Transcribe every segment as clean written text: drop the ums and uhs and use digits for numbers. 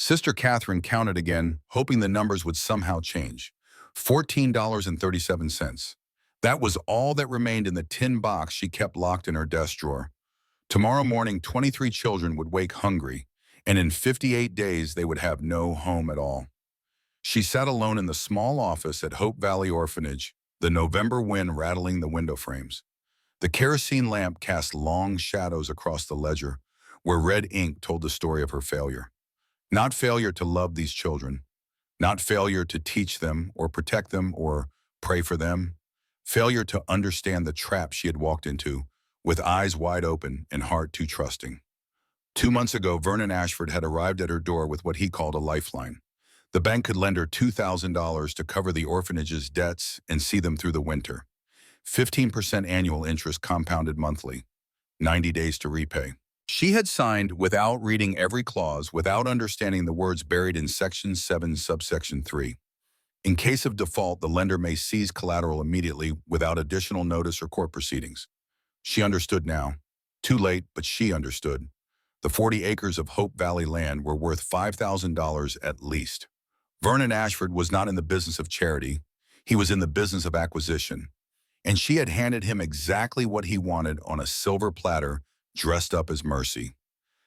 Sister Catherine counted again, hoping the numbers would somehow change. $14.37. That was all that remained in the tin box she kept locked in her desk drawer. Tomorrow morning, 23 children would wake hungry, and in 58 days they would have no home at all. She sat alone in the small office at Hope Valley Orphanage, the November wind rattling the window frames. The kerosene lamp cast long shadows across the ledger, where red ink told the story of her failure. Not failure to love these children, not failure to teach them or protect them or pray for them, failure to understand the trap she had walked into, with eyes wide open and heart too trusting. 2 months ago, Vernon Ashford had arrived at her door with what he called a lifeline. The bank could lend her $2,000 to cover the orphanage's debts and see them through the winter. 15% annual interest compounded monthly, 90 days to repay. She had signed without reading every clause, without understanding the words buried in Section 7, Subsection 3. In case of default, the lender may seize collateral immediately without additional notice or court proceedings. She understood now. Too late, but she understood. The 40 acres of Hope Valley land were worth $5,000 at least. Vernon Ashford was not in the business of charity. He was in the business of acquisition. And she had handed him exactly what he wanted on a silver platter, dressed up as mercy.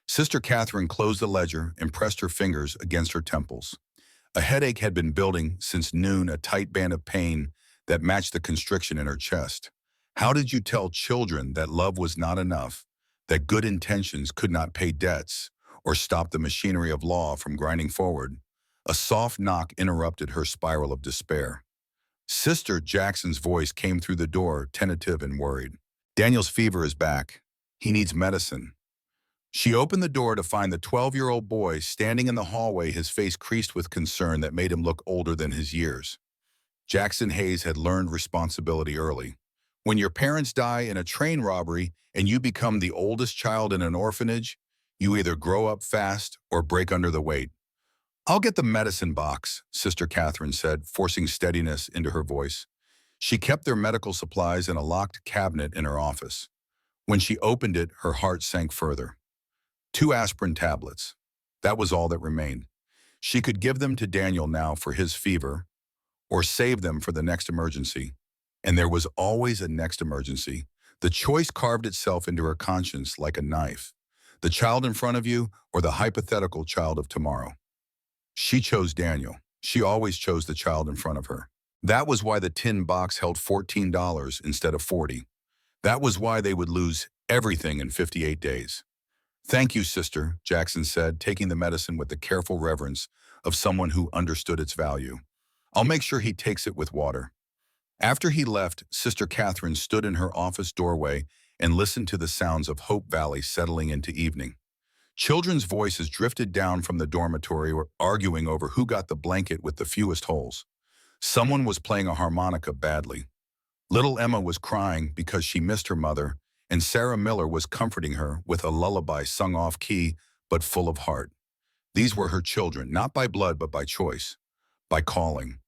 Sister Catherine closed the ledger and pressed her fingers against her temples. A headache had been building since noon, a tight band of pain that matched the constriction in her chest. How did you tell children that love was not enough, that good intentions could not pay debts or stop the machinery of law from grinding forward? A soft knock interrupted her spiral of despair. Sister Jackson's voice came through the door, tentative and worried. "Daniel's fever is back. He needs medicine." She opened the door to find the 12-year-old boy standing in the hallway, his face creased with concern that made him look older than his years. Jackson Hayes had learned responsibility early. When your parents die in a train robbery and you become the oldest child in an orphanage, you either grow up fast or break under the weight. "I'll get the medicine box," Sister Catherine said, forcing steadiness into her voice. She kept their medical supplies in a locked cabinet in her office. When she opened it, her heart sank further. 2 aspirin tablets. That was all that remained. She could give them to Daniel now for his fever, or save them for the next emergency. And there was always a next emergency. The choice carved itself into her conscience like a knife. The child in front of you or the hypothetical child of tomorrow. She chose Daniel. She always chose the child in front of her. That was why the tin box held $14 instead of $40. That was why they would lose everything in 58 days. "Thank you, sister," Jackson said, taking the medicine with the careful reverence of someone who understood its value. "I'll make sure he takes it with water." After he left, Sister Catherine stood in her office doorway and listened to the sounds of Hope Valley settling into evening. Children's voices drifted down from the dormitory, arguing over who got the blanket with the fewest holes. Someone was playing a harmonica badly. Little Emma was crying because she missed her mother, and Sarah Miller was comforting her with a lullaby sung off-key but full of heart. These were her children, not by blood but by choice, by calling,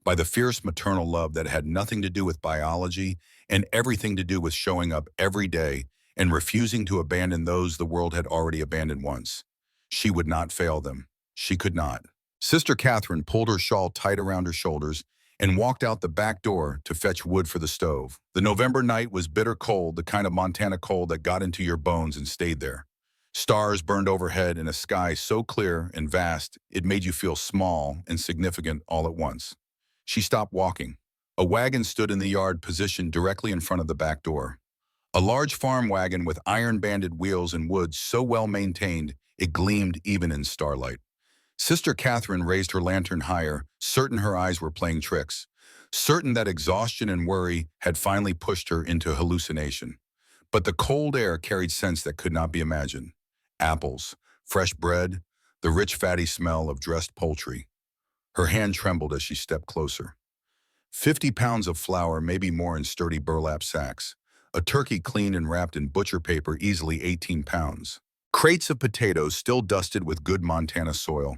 by the fierce maternal love that had nothing to do with biology and everything to do with showing up every day and refusing to abandon those the world had already abandoned once. She would not fail them. She could not. Sister Catherine pulled her shawl tight around her shoulders and walked out the back door to fetch wood for the stove. The November night was bitter cold, the kind of Montana cold that got into your bones and stayed there. Stars burned overhead in a sky so clear and vast it made you feel small and significant all at once. She stopped walking. A wagon stood in the yard, positioned directly in front of the back door. A large farm wagon with iron-banded wheels and wood so well maintained it gleamed even in starlight. Sister Catherine raised her lantern higher, certain her eyes were playing tricks, certain that exhaustion and worry had finally pushed her into hallucination. But the cold air carried scents that could not be imagined. Apples, fresh bread, the rich fatty smell of dressed poultry. Her hand trembled as she stepped closer. 50 pounds of flour, maybe more in sturdy burlap sacks. A turkey cleaned and wrapped in butcher paper, easily 18 pounds. Crates of potatoes still dusted with good Montana soil.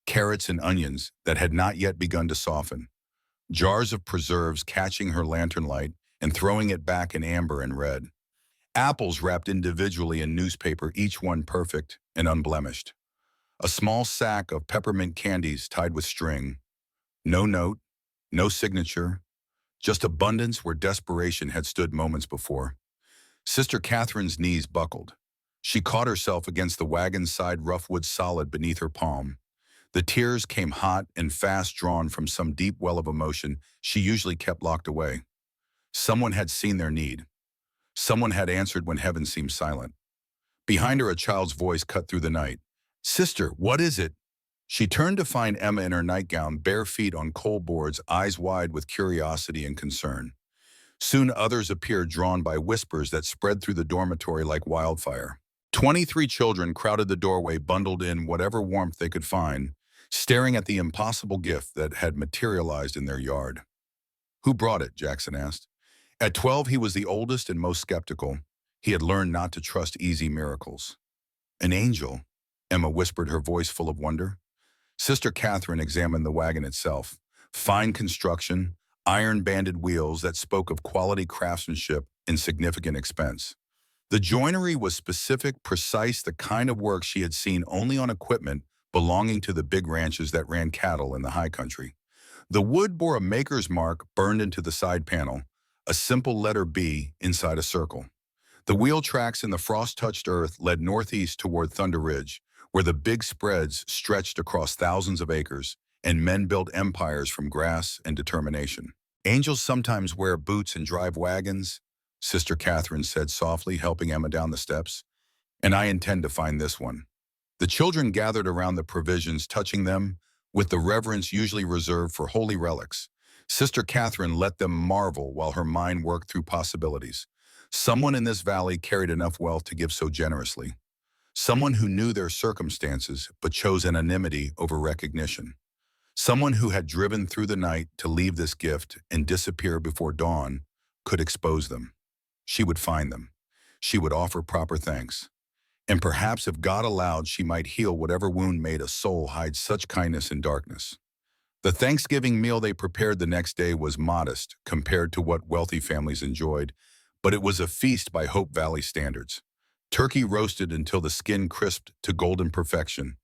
Carrots and onions that had not yet begun to soften. Jars of preserves catching her lantern light and throwing it back in amber and red. Apples wrapped individually in newspaper, each one perfect and unblemished. A small sack of peppermint candies tied with string. No note, no signature, just abundance where desperation had stood moments before. Sister Catherine's knees buckled. She caught herself against the wagon's side rough wood solid beneath her palm. The tears came hot and fast, drawn from some deep well of emotion she usually kept locked away. Someone had seen their need. Someone had answered when heaven seemed silent. Behind her, a child's voice cut through the night. "Sister, what is it?" She turned to find Emma in her nightgown, bare feet on coal boards, eyes wide with curiosity and concern. Soon others appeared, drawn by whispers that spread through the dormitory like wildfire. 23 children crowded the doorway, bundled in whatever warmth they could find, staring at the impossible gift that had materialized in their yard. "Who brought it?" Jackson asked. At 12, he was the oldest and most skeptical. He had learned not to trust easy miracles. "An angel," Emma whispered, her voice full of wonder. Sister Catherine examined the wagon itself. Fine construction, iron-banded wheels that spoke of quality craftsmanship and significant expense. The joinery was specific, precise, the kind of work she had seen only on equipment belonging to the big ranches that ran cattle in the high country. The wood bore a maker's mark burned into the side panel, a simple letter B inside a circle. The wheel tracks in the frost-touched earth led northeast toward Thunder Ridge, where the big spreads stretched across thousands of acres, and men built empires from grass and determination. "Angels sometimes wear boots and drive wagons," Sister Catherine said softly, helping Emma down the steps. "And I intend to find this one." The children gathered around the provisions, touching them with the reverence usually reserved for holy relics. Sister Catherine let them marvel while her mind worked through possibilities. Someone in this valley carried enough wealth to give so generously. Someone who knew their circumstances but chose anonymity over recognition. Someone who had driven through the night to leave this gift and disappear before dawn could expose them. She would find them. She would offer proper thanks. And perhaps if God allowed, she might heal whatever wound made a soul hide such kindness in darkness. The Thanksgiving meal they prepared the next day was modest compared to what wealthy families enjoyed, but it was a feast by Hope Valley standards. Turkey roasted until the skin crisped to golden perfection,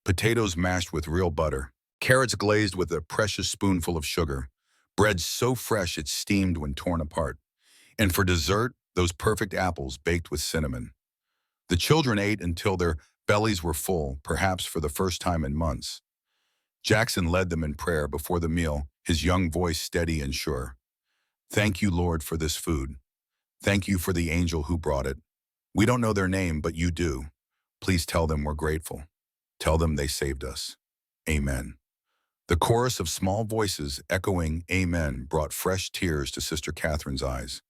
potatoes mashed with real butter, carrots glazed with a precious spoonful of sugar, bread so fresh it steamed when torn apart, and for dessert, those perfect apples baked with cinnamon. The children ate until their bellies were full, perhaps for the first time in months. Jackson led them in prayer before the meal, his young voice steady and sure. "Thank you, Lord, for this food. Thank you for the angel who brought it. We don't know their name, but you do. Please tell them we're grateful. Tell them they saved us. Amen." The chorus of small voices echoing "Amen" brought fresh tears to Sister Catherine's eyes.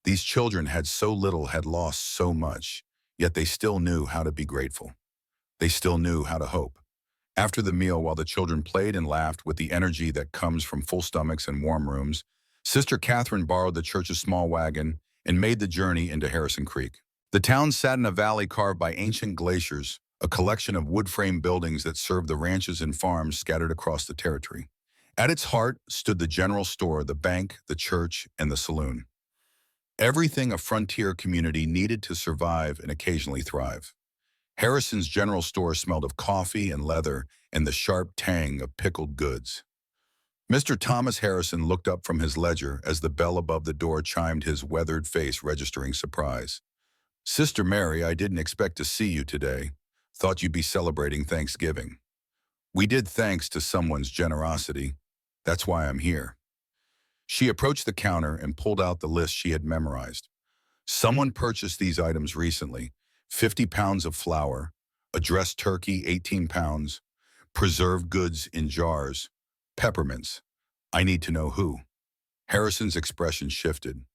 These children had so little, had lost so much, yet they still knew how to be grateful. They still knew how to hope. After the meal, while the children played and laughed with the energy that comes from full stomachs and warm rooms, Sister Catherine borrowed the church's small wagon and made the journey into Harrison Creek. The town sat in a valley carved by ancient glaciers, a collection of wood-frame buildings that served the ranches and farms scattered across the territory. At its heart stood the general store, the bank, the church, and the saloon. Everything a frontier community needed to survive and occasionally thrive. Harrison's general store smelled of coffee and leather and the sharp tang of pickled goods. Mr. Thomas Harrison looked up from his ledger as the bell above the door chimed, his weathered face registering surprise. "Sister Mary, I didn't expect to see you today. Thought you'd be celebrating Thanksgiving." "We did, thanks to someone's generosity. That's why I'm here." She approached the counter and pulled out the list she had memorized. "Someone purchased these items recently: 50 pounds of flour, a dressed turkey, 18 pounds, preserved goods in jars, peppermints. I need to know who." Harrison's expression shifted.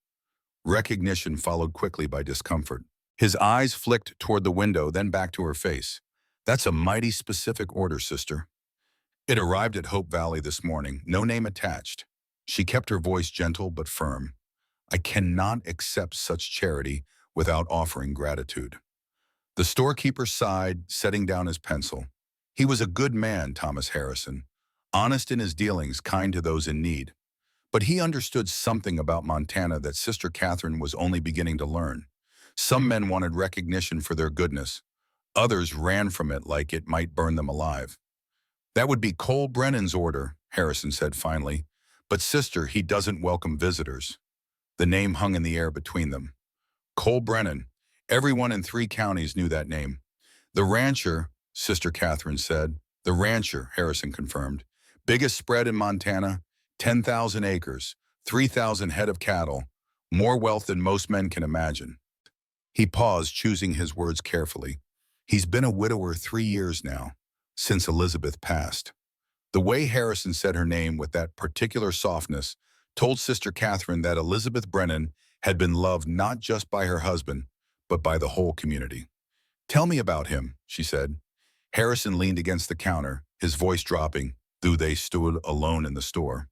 Recognition followed quickly by discomfort. His eyes flicked toward the window, then back to her face. "That's a mighty specific order, sister. It arrived at Hope Valley this morning, no name attached." She kept her voice gentle but firm. "I cannot accept such charity without offering gratitude." The storekeeper sighed, setting down his pencil. He was a good man, Thomas Harrison, honest in his dealings, kind to those in need. But he understood something about Montana that Sister Catherine was only beginning to learn. Some men wanted recognition for their goodness. Others ran from it like it might burn them alive. That would be Cole Brennan's order, Harrison said finally. But sister, he doesn't welcome visitors. The name hung in the air between them. Cole Brennan. Everyone in 3 counties knew that name. The rancher, Sister Catherine said. The rancher, Harrison confirmed. Biggest spread in Montana, 10,000 acres, 3,000 head of cattle, more wealth than most men can imagine. He paused, choosing his words carefully. He's been a widower 3 years now, since Elizabeth passed. The way Harrison said her name with that particular softness told Sister Catherine that Elizabeth Brennan had been loved not just by her husband, but by the whole community. Tell me about him, she said. Harrison leaned against the counter, his voice dropping, though they stood alone in the store.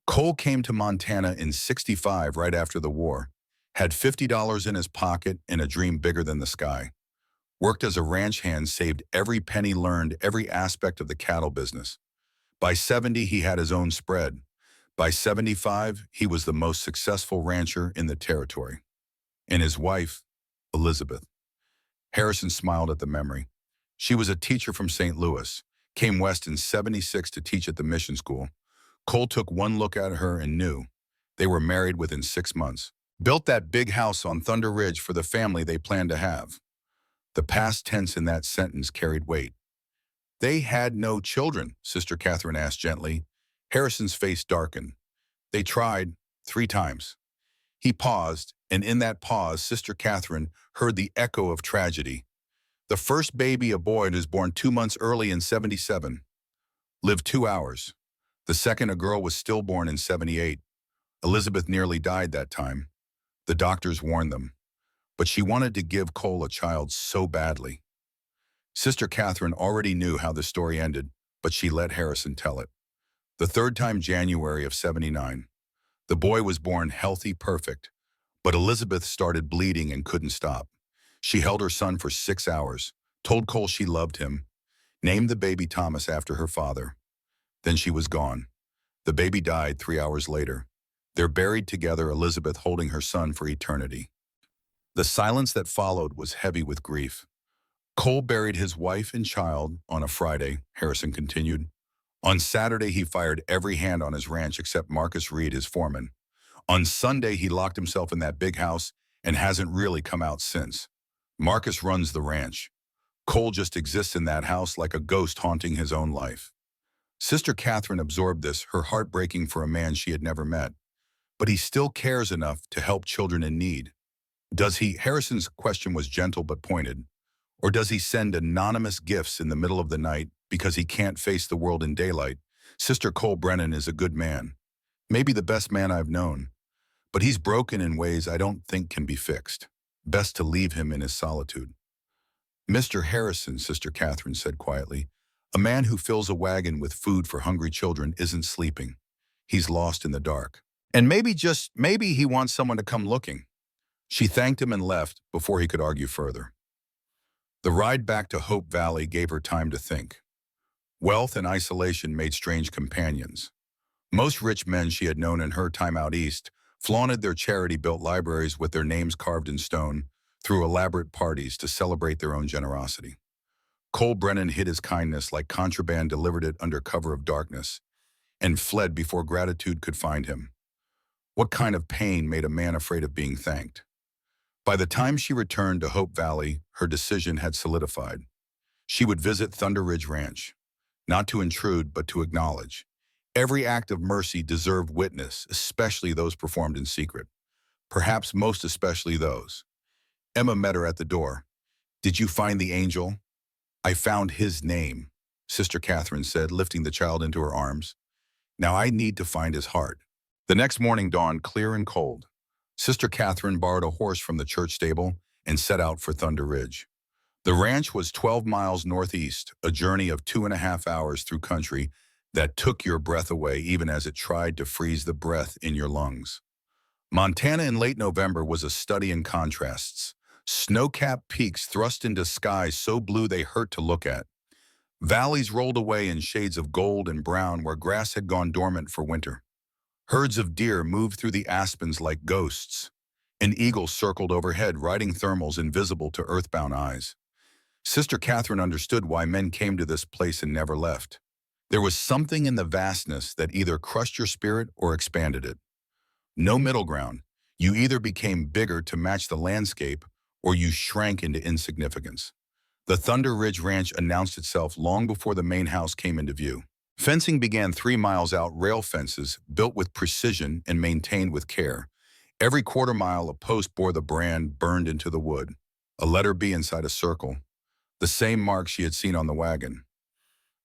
Cole came to Montana in '65 right after the war, had $50 in his pocket and a dream bigger than the sky. Worked as a ranch hand, saved every penny, learned every aspect of the cattle business. By 70, he had his own spread. By 75, he was the most successful rancher in the territory. And his wife, Elizabeth. Harrison smiled at the memory. She was a teacher from St. Louis, came west in '76 to teach at the mission school. Cole took one look at her and knew. They were married within 6 months. Built that big house on Thunder Ridge for the family they planned to have. The past tense in that sentence carried weight. They had no children, Sister Catherine asked gently. Harrison's face darkened. They tried 3 times. He paused, and in that pause, Sister Catherine heard the echo of tragedy. The first baby, a boy, was born 2 months early in '77. Lived 2 hours. The second, a girl, was stillborn in '78. Elizabeth nearly died that time. The doctors warned them. But she wanted to give Cole a child so badly. Sister Catherine already knew how the story ended, but she let Harrison tell it. The third time, January of '79. The boy was born healthy, perfect, but Elizabeth started bleeding and couldn't stop. She held her son for 6 hours, told Cole she loved him, named the baby Thomas after her father. Then she was gone. The baby died 3 hours later. They're buried together, Elizabeth holding her son for eternity. The silence that followed was heavy with grief. Cole buried his wife and child on a Friday, Harrison continued. On Saturday, he fired every hand on his ranch except Marcus Reed, his foreman. On Sunday, he locked himself in that big house and hasn't really come out since. Marcus runs the ranch. Cole just exists in that house like a ghost haunting his own life. Sister Catherine absorbed this, her heart breaking for a man she had never met. But he still cares enough to help children in need. Does he? Harrison's question was gentle but pointed. Or does he send anonymous gifts in the middle of the night because he can't face the world in daylight? Sister Cole Brennan is a good man. Maybe the best man I've known. But he's broken in ways I don't think can be fixed. Best to leave him in his solitude. Mr. Harrison, Sister Catherine said quietly, a man who fills a wagon with food for hungry children isn't sleeping. He's lost in the dark. And maybe he wants someone to come looking. She thanked him and left before he could argue further. The ride back to Hope Valley gave her time to think. Wealth and isolation made strange companions. Most rich men she had known in her time out east flaunted their charity-built libraries with their names carved in stone, threw elaborate parties to celebrate their own generosity. Cole Brennan hid his kindness like contraband, delivered it under cover of darkness, and fled before gratitude could find him. What kind of pain made a man afraid of being thanked? By the time she returned to Hope Valley, her decision had solidified. She would visit Thunder Ridge Ranch, not to intrude, but to acknowledge. Every act of mercy deserved witness, especially those performed in secret. Perhaps most especially those. Emma met her at the door. Did you find the angel? I found his name, Sister Catherine said, lifting the child into her arms. Now I need to find his heart. The next morning dawned clear and cold. Sister Catherine borrowed a horse from the church stable and set out for Thunder Ridge. The ranch was 12 miles northeast, a journey of 2.5 hours through country that took your breath away even as it tried to freeze the breath in your lungs. Montana in late November was a study in contrasts. Snow-capped peaks thrust into skies so blue they hurt to look at. Valleys rolled away in shades of gold and brown where grass had gone dormant for winter. Herds of deer moved through the aspens like ghosts. An eagle circled overhead, riding thermals invisible to earthbound eyes. Sister Catherine understood why men came to this place and never left. There was something in the vastness that either crushed your spirit or expanded it. No middle ground. You either became bigger to match the landscape or you shrank into insignificance. The Thunder Ridge Ranch announced itself long before the main house came into view. Fencing began 3 miles out, rail fences built with precision and maintained with care. Every quarter mile, a post bore the brand burned into the wood, a letter B inside a circle, the same mark she had seen on the wagon.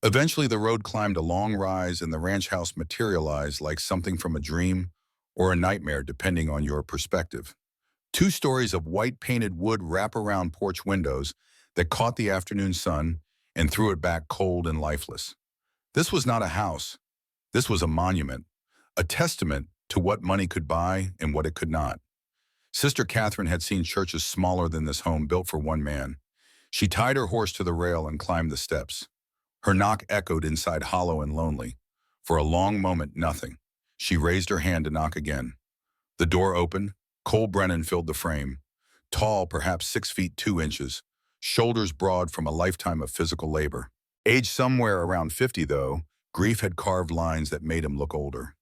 Eventually, the road climbed a long rise and the ranch house materialized like something from a dream or a nightmare, depending on your perspective. 2 stories of white painted wood wraparound porch windows that caught the afternoon sun and threw it back cold and lifeless. This was not a house. This was a monument, a testament to what money could buy and what it could not. Sister Catherine had seen churches smaller than this home built for one man. She tied her horse to the rail and climbed the steps. Her knock echoed inside, hollow and lonely. For a long moment, nothing. She raised her hand to knock again. The door opened. Cole Brennan filled the frame. Tall, perhaps 6 feet 2 inches, shoulders broad from a lifetime of physical labor. Aged somewhere around 50, though, grief had carved lines that made him look older.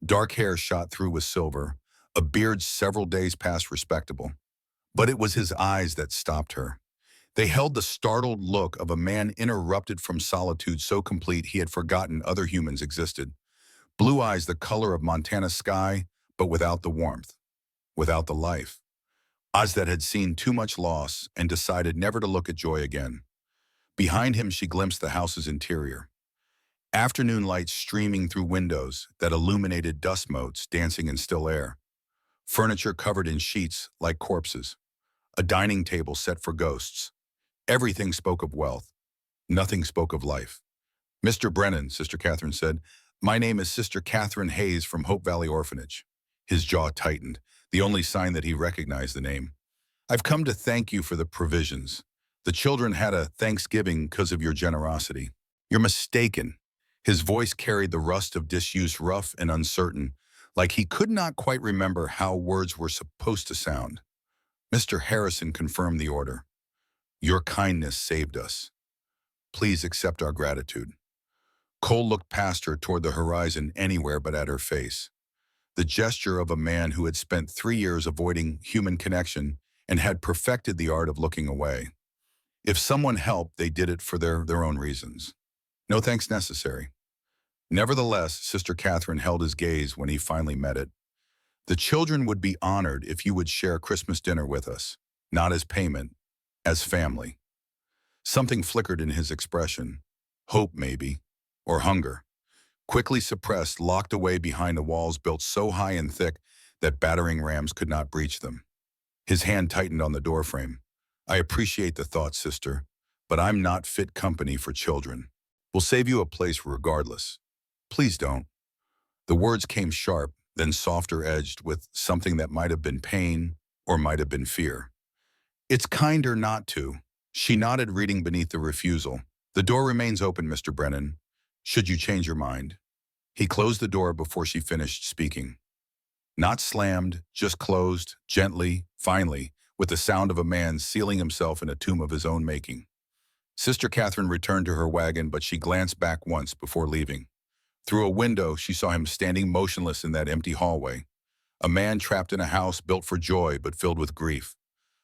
Dark hair shot through with silver, a beard several days past respectable. But it was his eyes that stopped her. They held the startled look of a man interrupted from solitude so complete he had forgotten other humans existed. Blue eyes the color of Montana sky, but without the warmth, without the life. Eyes that had seen too much loss and decided never to look at joy again. Behind him, she glimpsed the house's interior. Afternoon lights streaming through windows that illuminated dust motes dancing in still air. Furniture covered in sheets like corpses. A dining table set for ghosts. Everything spoke of wealth. Nothing spoke of life. "Mr. Brennan," Sister Catherine said, "my name is Sister Catherine Hayes from Hope Valley Orphanage." His jaw tightened, the only sign that he recognized the name. "I've come to thank you for the provisions. The children had a Thanksgiving because of your generosity." "You're mistaken." His voice carried the rust of disuse, rough and uncertain, like he could not quite remember how words were supposed to sound. Mr. Harrison confirmed the order. "Your kindness saved us. Please accept our gratitude." Cole looked past her toward the horizon, anywhere but at her face. The gesture of a man who had spent 3 years avoiding human connection and had perfected the art of looking away. If someone helped, they did it for their own reasons. No thanks necessary. Nevertheless, Sister Catherine held his gaze when he finally met it. "The children would be honored if you would share Christmas dinner with us, not as payment, as family." Something flickered in his expression. Hope, maybe, or hunger. Quickly suppressed, locked away behind the walls built so high and thick that battering rams could not breach them. His hand tightened on the doorframe. "I appreciate the thought, sister, but I'm not fit company for children. We'll save you a place regardless. Please don't." The words came sharp, then softer edged with something that might have been pain or might have been fear. "It's kinder not to." She nodded, reading beneath the refusal. "The door remains open, Mr. Brennan, should you change your mind." He closed the door before she finished speaking. Not slammed, just closed, gently, finally, with the sound of a man sealing himself in a tomb of his own making. Sister Catherine returned to her wagon, but she glanced back once before leaving. Through a window, she saw him standing motionless in that empty hallway. A man trapped in a house built for joy but filled with grief.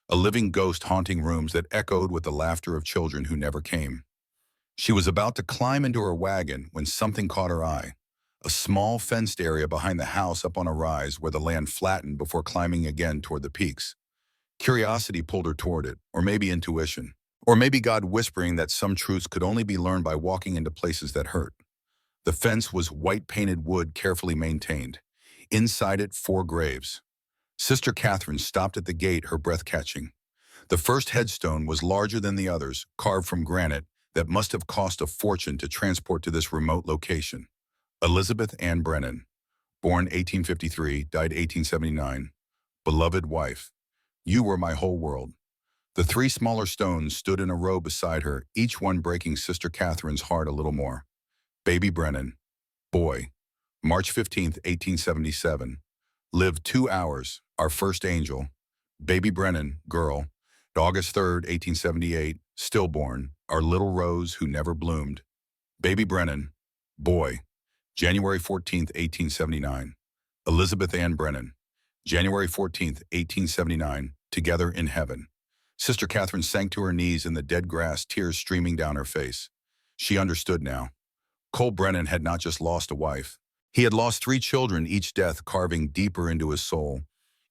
A living ghost haunting rooms that echoed with the laughter of children who never came. She was about to climb into her wagon when something caught her eye. A small fenced area behind the house up on a rise where the land flattened before climbing again toward the peaks. Curiosity pulled her toward it, or maybe intuition. Or maybe God whispering that some truths could only be learned by walking into places that hurt. The fence was white-painted wood, carefully maintained. Inside it, 4 graves. Sister Catherine stopped at the gate, her breath catching. The first headstone was larger than the others, carved from granite that must have cost a fortune to transport to this remote location. Elizabeth Ann Brennan, born 1853, died 1879. Beloved wife, you were my whole world. The 3 smaller stones stood in a row beside her, each one breaking Sister Catherine's heart a little more. Baby Brennan, boy, March 15th, 1877. Lived 2 hours, our first angel. Baby Brennan, girl, August 3rd, 1878. stillborn, our little rose who never bloomed. Baby Brennan, boy, January 14th, 1879. Elizabeth Ann Brennan, January 14th, 1879, together in heaven. Sister Catherine sank to her knees in the dead grass, tears streaming down her face. She understood now. Cole Brennan had not just lost a wife. He had lost 3 children, each death carving deeper into his soul.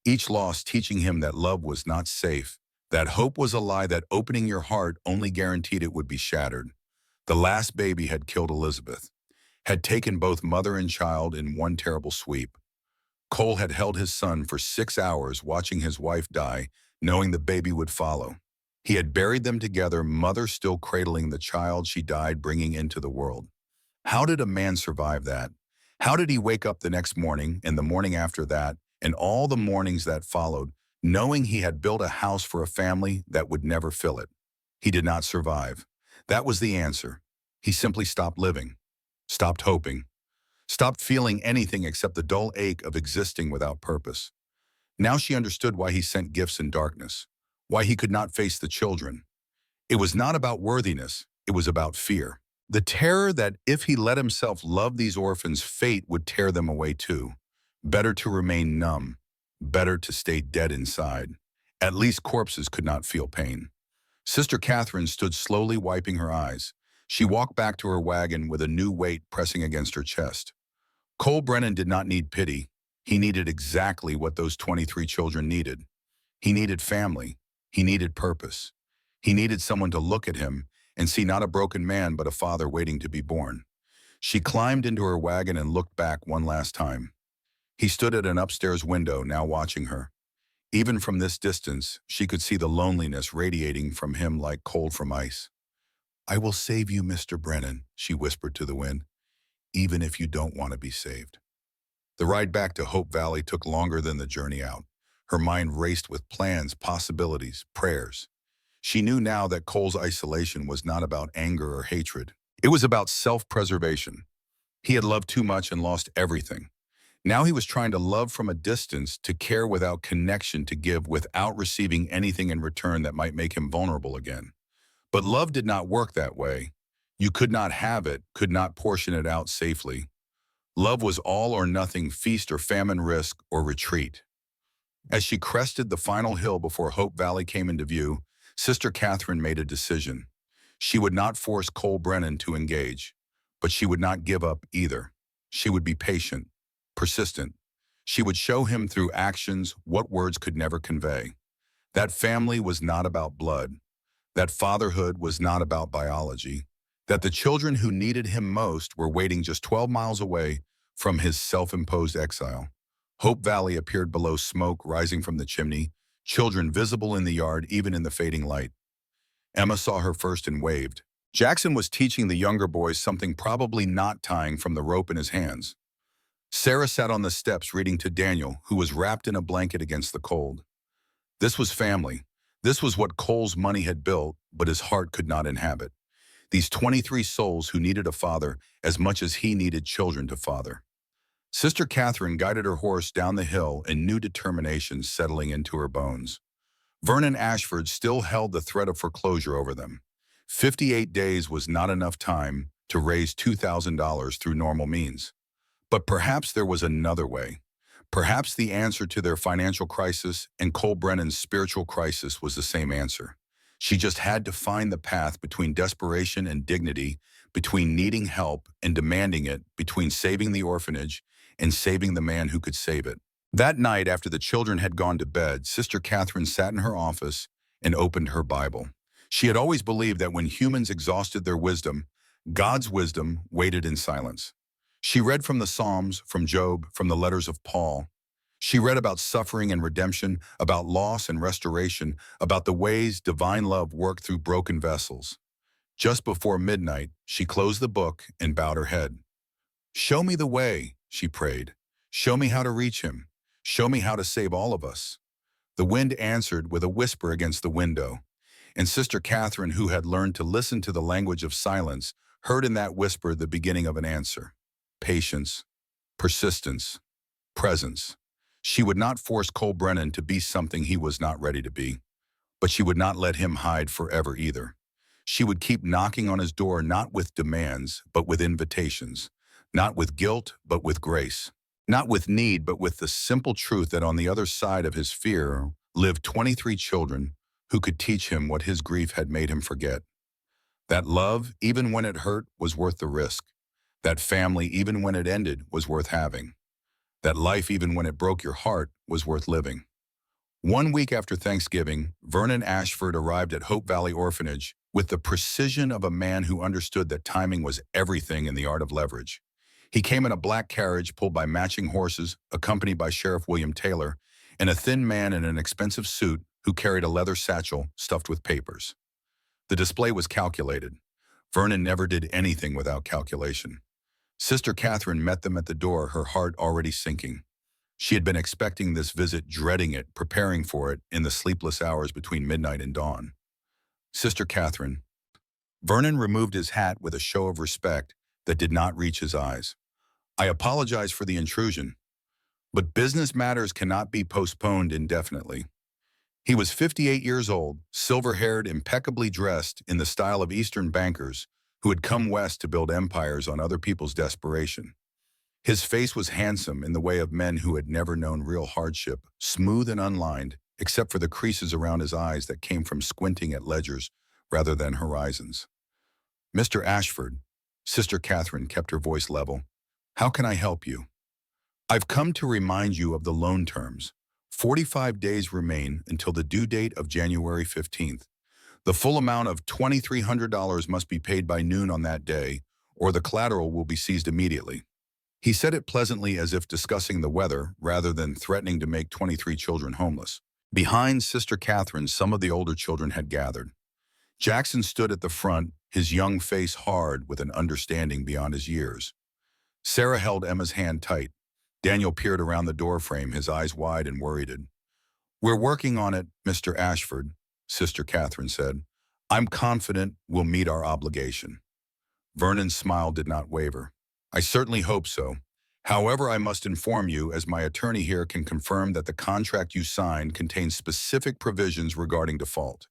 Each loss teaching him that love was not safe, that hope was a lie, that opening your heart only guaranteed it would be shattered. The last baby had killed Elizabeth, had taken both mother and child in one terrible sweep. Cole had held his son for 6 hours, watching his wife die, knowing the baby would follow. He had buried them together, mother still cradling the child she died bringing into the world. How did a man survive that? How did he wake up the next morning, and the morning after that, and all the mornings that followed, knowing he had built a house for a family that would never fill it? He did not survive. That was the answer. He simply stopped living, stopped hoping, stopped feeling anything except the dull ache of existing without purpose. Now she understood why he sent gifts in darkness, why he could not face the children. It was not about worthiness, it was about fear. The terror that if he let himself love these orphans, fate would tear them away too. Better to remain numb, better to stay dead inside. At least corpses could not feel pain. Sister Catherine stood slowly, wiping her eyes. She walked back to her wagon with a new weight pressing against her chest. Cole Brennan did not need pity. He needed exactly what those 23 children needed. He needed family. He needed purpose. He needed someone to look at him and see not a broken man but a father waiting to be born. She climbed into her wagon and looked back one last time. He stood at an upstairs window, now watching her. Even from this distance, she could see the loneliness radiating from him like cold from ice. "I will save you, Mr. Brennan," she whispered to the wind, "even if you don't want to be saved." The ride back to Hope Valley took longer than the journey out. Her mind raced with plans, possibilities, prayers. She knew now that Cole's isolation was not about anger or hatred. It was about self-preservation. He had loved too much and lost everything. Now he was trying to love from a distance, to care without connection, to give without receiving anything in return that might make him vulnerable again. But love did not work that way. You could not have it, could not portion it out safely. Love was all or nothing, feast or famine, risk or retreat. As she crested the final hill before Hope Valley came into view, Sister Catherine made a decision. She would not force Cole Brennan to engage, but she would not give up either. She would be patient, persistent. She would show him through actions what words could never convey. That family was not about blood. That fatherhood was not about biology. That the children who needed him most were waiting just 12 miles away from his self-imposed exile. Hope Valley appeared below, smoke rising from the chimney, children visible in the yard even in the fading light. Emma saw her first and waved. Jackson was teaching the younger boys something, probably knot tying from the rope in his hands. Sarah sat on the steps reading to Daniel, who was wrapped in a blanket against the cold. This was family. This was what Cole's money had built, but his heart could not inhabit. These 23 souls who needed a father as much as he needed children to father. Sister Catherine guided her horse down the hill, a new determination settling into her bones. Vernon Ashford still held the threat of foreclosure over them. 58 days was not enough time to raise $2,000 through normal means. But perhaps there was another way. Perhaps the answer to their financial crisis and Cole Brennan's spiritual crisis was the same answer. She just had to find the path between desperation and dignity, between needing help and demanding it, between saving the orphanage and saving the man who could save it. That night, after the children had gone to bed, Sister Catherine sat in her office and opened her Bible. She had always believed that when humans exhausted their wisdom, God's wisdom waited in silence. She read from the Psalms, from Job, from the letters of Paul. She read about suffering and redemption, about loss and restoration, about the ways divine love worked through broken vessels. Just before midnight, she closed the book and bowed her head. "Show me the way," she prayed. "Show me how to reach him. Show me how to save all of us." The wind answered with a whisper against the window, and Sister Catherine, who had learned to listen to the language of silence, heard in that whisper the beginning of an answer. Patience, persistence, presence. She would not force Cole Brennan to be something he was not ready to be, but she would not let him hide forever either. She would keep knocking on his door, not with demands, but with invitations. Not with guilt, but with grace. Not with need, but with the simple truth that on the other side of his fear lived 23 children who could teach him what his grief had made him forget. That love, even when it hurt, was worth the risk. That family, even when it ended, was worth having. That life, even when it broke your heart, was worth living. 1 week after Thanksgiving, Vernon Ashford arrived at Hope Valley Orphanage with the precision of a man who understood that timing was everything in the art of leverage. He came in a black carriage pulled by matching horses, accompanied by Sheriff William Taylor, and a thin man in an expensive suit who carried a leather satchel stuffed with papers. The display was calculated. Vernon never did anything without calculation. Sister Catherine met them at the door, her heart already sinking. She had been expecting this visit, dreading it, preparing for it in the sleepless hours between midnight and dawn. Sister Catherine. Vernon removed his hat with a show of respect that did not reach his eyes. I apologize for the intrusion, but business matters cannot be postponed indefinitely. He was 58 years old, silver-haired, impeccably dressed in the style of Eastern bankers who had come west to build empires on other people's desperation. His face was handsome in the way of men who had never known real hardship, smooth and unlined, except for the creases around his eyes that came from squinting at ledgers rather than horizons. Mr. Ashford, Sister Catherine kept her voice level. How can I help you? I've come to remind you of the loan terms. 45 days remain until the due date of January 15th. The full amount of $2,300 must be paid by noon on that day, or the collateral will be seized immediately. He said it pleasantly, as if discussing the weather rather than threatening to make 23 children homeless. Behind Sister Catherine, some of the older children had gathered. Jackson stood at the front, his young face hard with an understanding beyond his years. Sarah held Emma's hand tight. Daniel peered around the doorframe, his eyes wide and worried. We're working on it, Mr. Ashford, Sister Catherine said. I'm confident we'll meet our obligation. Vernon's smile did not waver. I certainly hope so. However, I must inform you, as my attorney here can confirm, that the contract you signed contains specific provisions regarding default.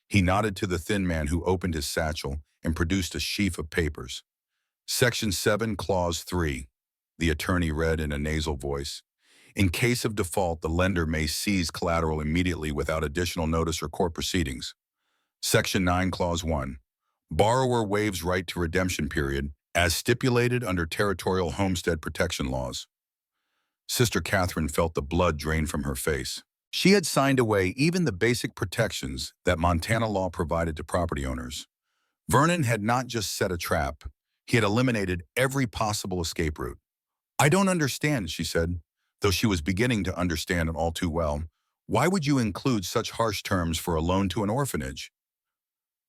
He nodded to the thin man who opened his satchel and produced a sheaf of papers. Section 7, Clause 3, the attorney read in a nasal voice. In case of default, the lender may seize collateral immediately without additional notice or court proceedings. Section 9, Clause 1. Borrower waives right to redemption period as stipulated under territorial homestead protection laws. Sister Catherine felt the blood drain from her face. She had signed away even the basic protections that Montana law provided to property owners. Vernon had not just set a trap, he had eliminated every possible escape route. I don't understand, she said, though she was beginning to understand it all too well. Why would you include such harsh terms for a loan to an orphanage?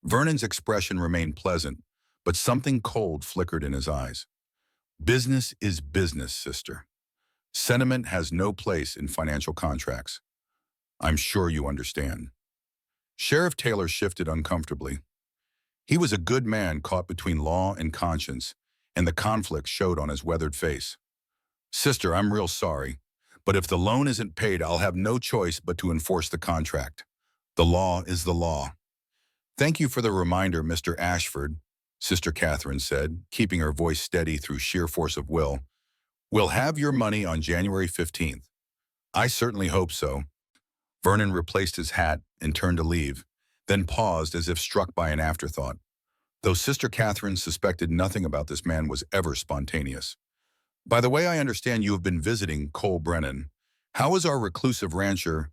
Vernon's expression remained pleasant, but something cold flickered in his eyes. Business is business, sister. Sentiment has no place in financial contracts. I'm sure you understand. Sheriff Taylor shifted uncomfortably. He was a good man caught between law and conscience, and the conflict showed on his weathered face. Sister, I'm real sorry, but if the loan isn't paid, I'll have no choice but to enforce the contract. The law is the law. Thank you for the reminder, Mr. Ashford, Sister Catherine said, keeping her voice steady through sheer force of will. We'll have your money on January 15th. I certainly hope so. Vernon replaced his hat and turned to leave, then paused as if struck by an afterthought. Though Sister Catherine suspected nothing about this man was ever spontaneous. By the way, I understand you have been visiting Cole Brennan. How is our reclusive rancher?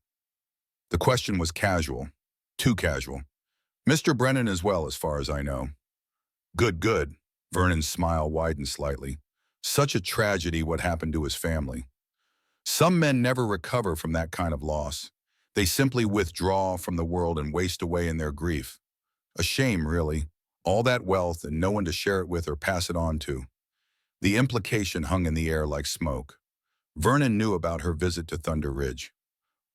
The question was casual, too casual. Mr. Brennan as well, as far as I know. Good, good. Vernon's smile widened slightly. Such a tragedy what happened to his family. Some men never recover from that kind of loss. They simply withdraw from the world and waste away in their grief. A shame, really. All that wealth and no one to share it with or pass it on to. The implication hung in the air like smoke. Vernon knew about her visit to Thunder Ridge.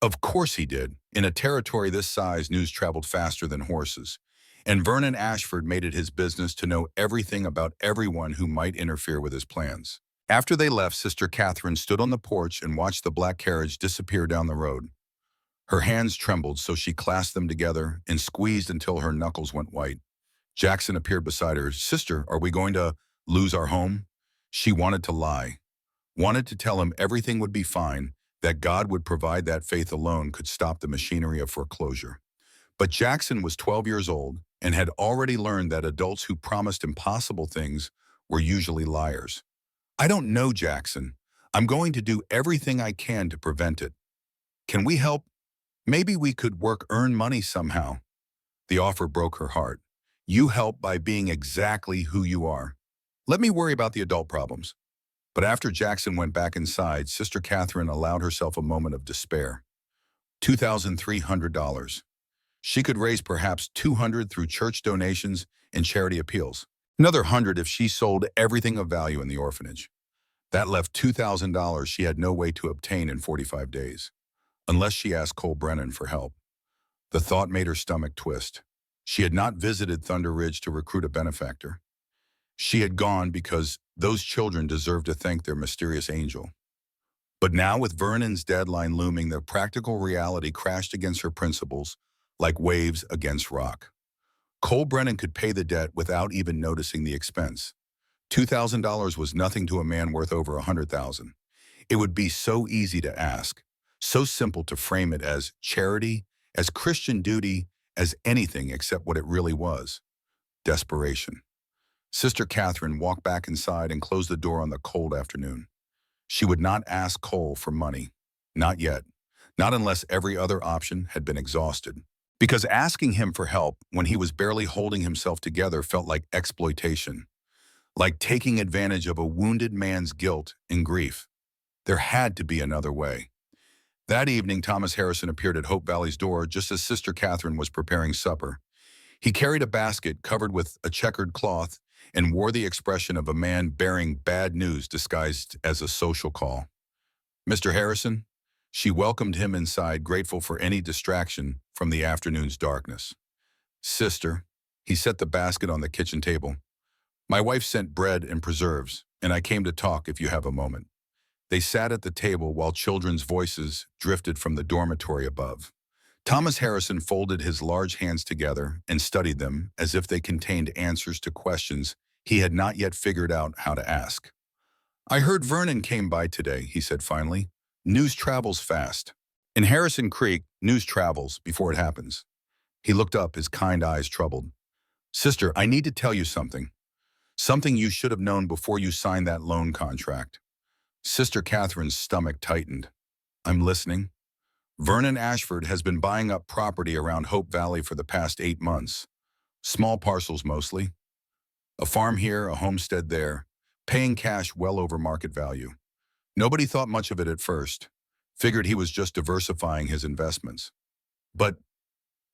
Of course he did. In a territory this size, news traveled faster than horses. And Vernon Ashford made it his business to know everything about everyone who might interfere with his plans. After they left, Sister Catherine stood on the porch and watched the black carriage disappear down the road. Her hands trembled, so she clasped them together and squeezed until her knuckles went white. Jackson appeared beside her. Sister, are we going to lose our home? She wanted to lie, wanted to tell him everything would be fine, that God would provide, that faith alone could stop the machinery of foreclosure. But Jackson was 12 years old and had already learned that adults who promised impossible things were usually liars. I don't know, Jackson. I'm going to do everything I can to prevent it. Can we help? Maybe we could earn money somehow. The offer broke her heart. You help by being exactly who you are. Let me worry about the adult problems. But after Jackson went back inside, Sister Catherine allowed herself a moment of despair. $2,300. She could raise perhaps $200 through church donations and charity appeals. Another $100 if she sold everything of value in the orphanage. That left $2,000 she had no way to obtain in 45 days, unless she asked Cole Brennan for help. The thought made her stomach twist. She had not visited Thunder Ridge to recruit a benefactor. She had gone because those children deserved to thank their mysterious angel. But now, with Vernon's deadline looming, the practical reality crashed against her principles like waves against rock. Cole Brennan could pay the debt without even noticing the expense. $2,000 was nothing to a man worth over $100,000. It would be so easy to ask, so simple to frame it as charity, as Christian duty, as anything except what it really was: desperation. Sister Catherine walked back inside and closed the door on the cold afternoon. She would not ask Cole for money. Not yet. Not unless every other option had been exhausted. Because asking him for help when he was barely holding himself together felt like exploitation, like taking advantage of a wounded man's guilt and grief. There had to be another way. That evening, Thomas Harrison appeared at Hope Valley's door just as Sister Catherine was preparing supper. He carried a basket covered with a checkered cloth and wore the expression of a man bearing bad news disguised as a social call. Mr. Harrison? She welcomed him inside, grateful for any distraction from the afternoon's darkness. Sister, he set the basket on the kitchen table. My wife sent bread and preserves, and I came to talk if you have a moment. They sat at the table while children's voices drifted from the dormitory above. Thomas Harrison folded his large hands together and studied them as if they contained answers to questions he had not yet figured out how to ask. I heard Vernon came by today, he said finally. News travels fast. In Harrison Creek, news travels before it happens. He looked up, his kind eyes troubled. Sister, I need to tell you something. Something you should have known before you signed that loan contract. Sister Catherine's stomach tightened. I'm listening. Vernon Ashford has been buying up property around Hope Valley for the past 8 months. Small parcels mostly. A farm here, a homestead there, paying cash well over market value. Nobody thought much of it at first. Figured he was just diversifying his investments. But